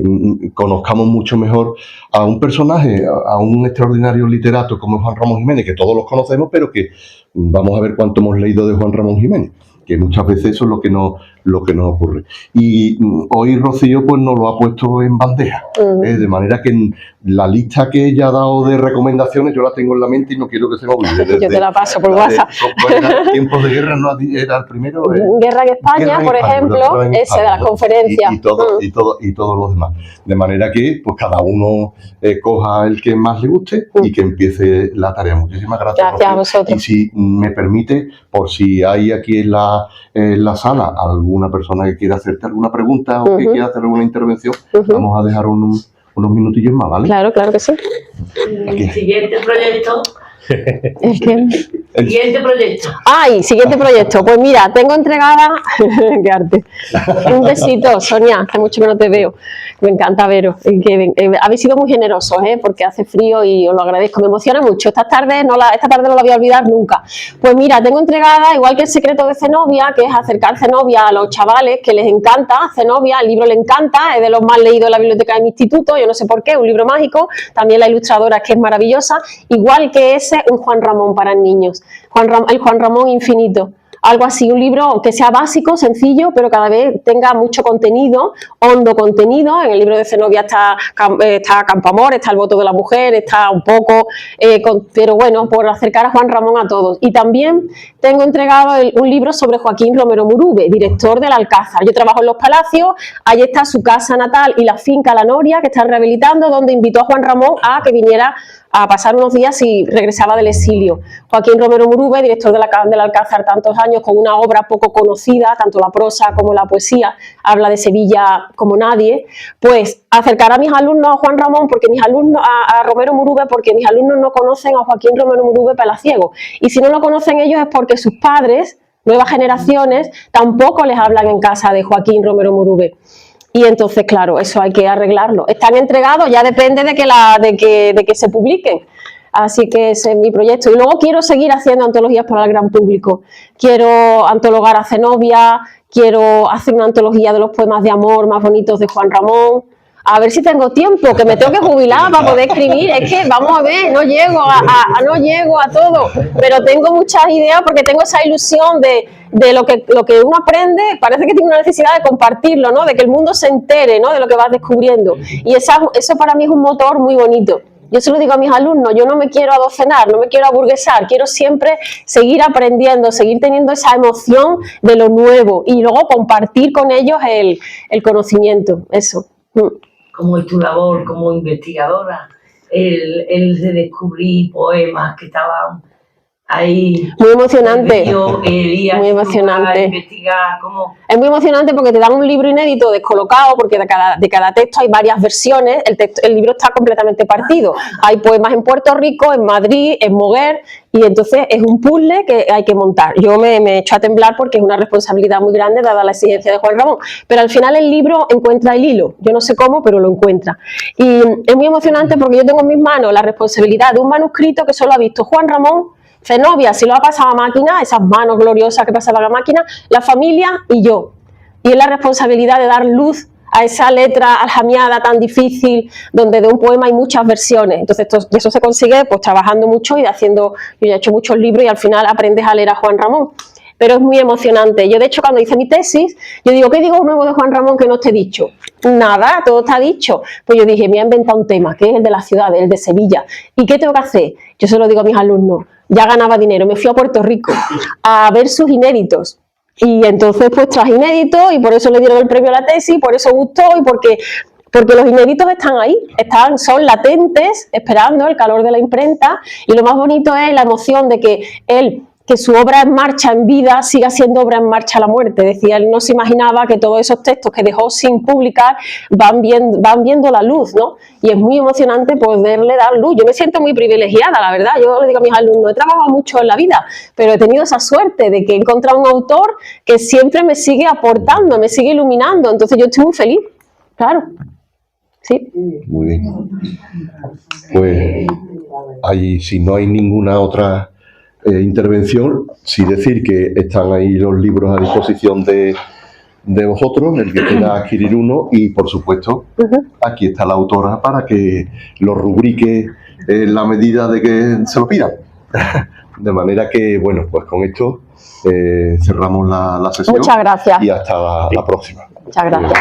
conozcamos mucho mejor a un personaje, a un extraordinario literato como Juan Ramón Jiménez, que todos los conocemos, pero que vamos a ver cuánto hemos leído de Juan Ramón Jiménez, que muchas veces eso es lo que nos ocurre. Y hoy Rocío pues nos lo ha puesto en bandeja, de manera que la lista que ella ha dado de recomendaciones yo la tengo en la mente y no quiero que se me olvide. Yo te la paso por WhatsApp. Tiempos de guerra, ¿no? Era el primero. Guerra en España, por ejemplo, ese de las conferencias. Y todos los demás. De manera que pues cada uno coja el que más le guste y que empiece la tarea. Muchísimas gracias. Gracias a vosotros. Y si me permite, por si hay aquí en la sala alguna persona que quiera hacerte alguna pregunta o que quiera hacer alguna intervención, vamos a dejar unos minutillos más, ¿vale? Claro que sí. El siguiente proyecto ¿El qué? Siguiente proyecto. ¡Ay! Siguiente proyecto. Pues mira, tengo entregada... ¡Qué arte! Un besito, Sonia, hace mucho que no te veo. Me encanta veros. Habéis sido muy generosos, porque hace frío y os lo agradezco. Me emociona mucho. Esta tarde no la voy a olvidar nunca. Pues mira, tengo entregada, igual que El secreto de Zenobia, que es acercar Zenobia a los chavales, que les encanta Zenobia, el libro le encanta, es de los más leídos en la biblioteca de mi instituto, yo no sé por qué, un libro mágico. También la ilustradora, que es maravillosa. Igual que ese, un Juan Ramón para niños. El Juan Ramón infinito. Algo así, un libro que sea básico, sencillo, pero cada vez tenga mucho contenido, hondo contenido. En el libro de Zenobia está Campoamor, está El voto de la mujer, está un poco, pero bueno, por acercar a Juan Ramón a todos. Y también tengo entregado un libro sobre Joaquín Romero Murube, director del Alcázar. Yo trabajo en Los Palacios, ahí está su casa natal y la finca La Noria, que están rehabilitando, donde invitó a Juan Ramón a que viniera a pasar unos días y regresaba del exilio. Joaquín Romero Murube, director del Alcázar tantos años, con una obra poco conocida, tanto la prosa como la poesía, habla de Sevilla como nadie. Pues acercar a mis alumnos a Juan Ramón, porque mis alumnos a Romero Murube, porque mis alumnos no conocen a Joaquín Romero Murube palaciego. Y si no lo conocen ellos es porque sus padres, nuevas generaciones, tampoco les hablan en casa de Joaquín Romero Murube. Y entonces, claro, eso hay que arreglarlo. Están entregados, ya depende de que se publiquen. Así que ese es mi proyecto. Y luego quiero seguir haciendo antologías para el gran público. Quiero antologar a Zenobia, quiero hacer una antología de los poemas de amor más bonitos de Juan Ramón. A ver si tengo tiempo, que me tengo que jubilar para poder escribir. Es que, vamos a ver, no llego a todo. Pero tengo muchas ideas porque tengo esa ilusión de lo que uno aprende, parece que tiene una necesidad de compartirlo, ¿no? De que el mundo se entere, ¿no? De lo que vas descubriendo. Y eso para mí es un motor muy bonito. Yo se lo digo a mis alumnos, yo no me quiero adocenar, no me quiero aburguesar, quiero siempre seguir aprendiendo, seguir teniendo esa emoción de lo nuevo y luego compartir con ellos el conocimiento, eso. ¿Cómo es tu labor como investigadora? El de descubrir poemas que estaban ahí. Muy emocionante. Muy emocionante. Investigar, ¿cómo? Es muy emocionante porque te dan un libro inédito descolocado, porque de cada texto hay varias versiones. El libro está completamente partido. Hay poemas en Puerto Rico, en Madrid, en Moguer, y entonces es un puzzle que hay que montar. Yo me echo a temblar porque es una responsabilidad muy grande dada la exigencia de Juan Ramón. Pero al final el libro encuentra el hilo. Yo no sé cómo, pero lo encuentra. Y es muy emocionante porque yo tengo en mis manos la responsabilidad de un manuscrito que solo ha visto Juan Ramón, Zenobia, si lo ha pasado a máquina, esas manos gloriosas que pasaban a máquina, la familia y yo. Y es la responsabilidad de dar luz a esa letra aljamiada tan difícil, donde de un poema hay muchas versiones. Entonces eso se consigue pues trabajando mucho y haciendo, yo ya he hecho muchos libros y al final aprendes a leer a Juan Ramón. Pero es muy emocionante. Yo de hecho cuando hice mi tesis, yo digo, ¿qué digo nuevo de Juan Ramón que no esté dicho? Nada, todo está dicho. Pues yo dije, me voy a inventar un tema, que es el de la ciudad, el de Sevilla. ¿Y qué tengo que hacer? Yo se lo digo a mis alumnos, ya ganaba dinero, me fui a Puerto Rico a ver sus inéditos. Y entonces pues traje inéditos y por eso le dieron el premio a la tesis, por eso gustó y porque los inéditos están ahí, son latentes, esperando el calor de la imprenta, y lo más bonito es la emoción de que su obra en marcha, en vida, siga siendo obra en marcha a la muerte. Decía, él no se imaginaba que todos esos textos que dejó sin publicar van viendo la luz, ¿no? Y es muy emocionante poderle dar luz. Yo me siento muy privilegiada, la verdad. Yo le digo a mis alumnos, he trabajado mucho en la vida, pero he tenido esa suerte de que he encontrado un autor que siempre me sigue aportando, me sigue iluminando. Entonces yo estoy muy feliz, claro. Sí. Muy bien. Pues si no hay ninguna otra intervención, sí decir que están ahí los libros a disposición de vosotros, el que quiera adquirir uno, y por supuesto aquí está la autora para que lo rubrique en la medida de que se lo pidan. De manera que, bueno, pues con esto cerramos la sesión. Muchas gracias. Y hasta la próxima. Muchas gracias.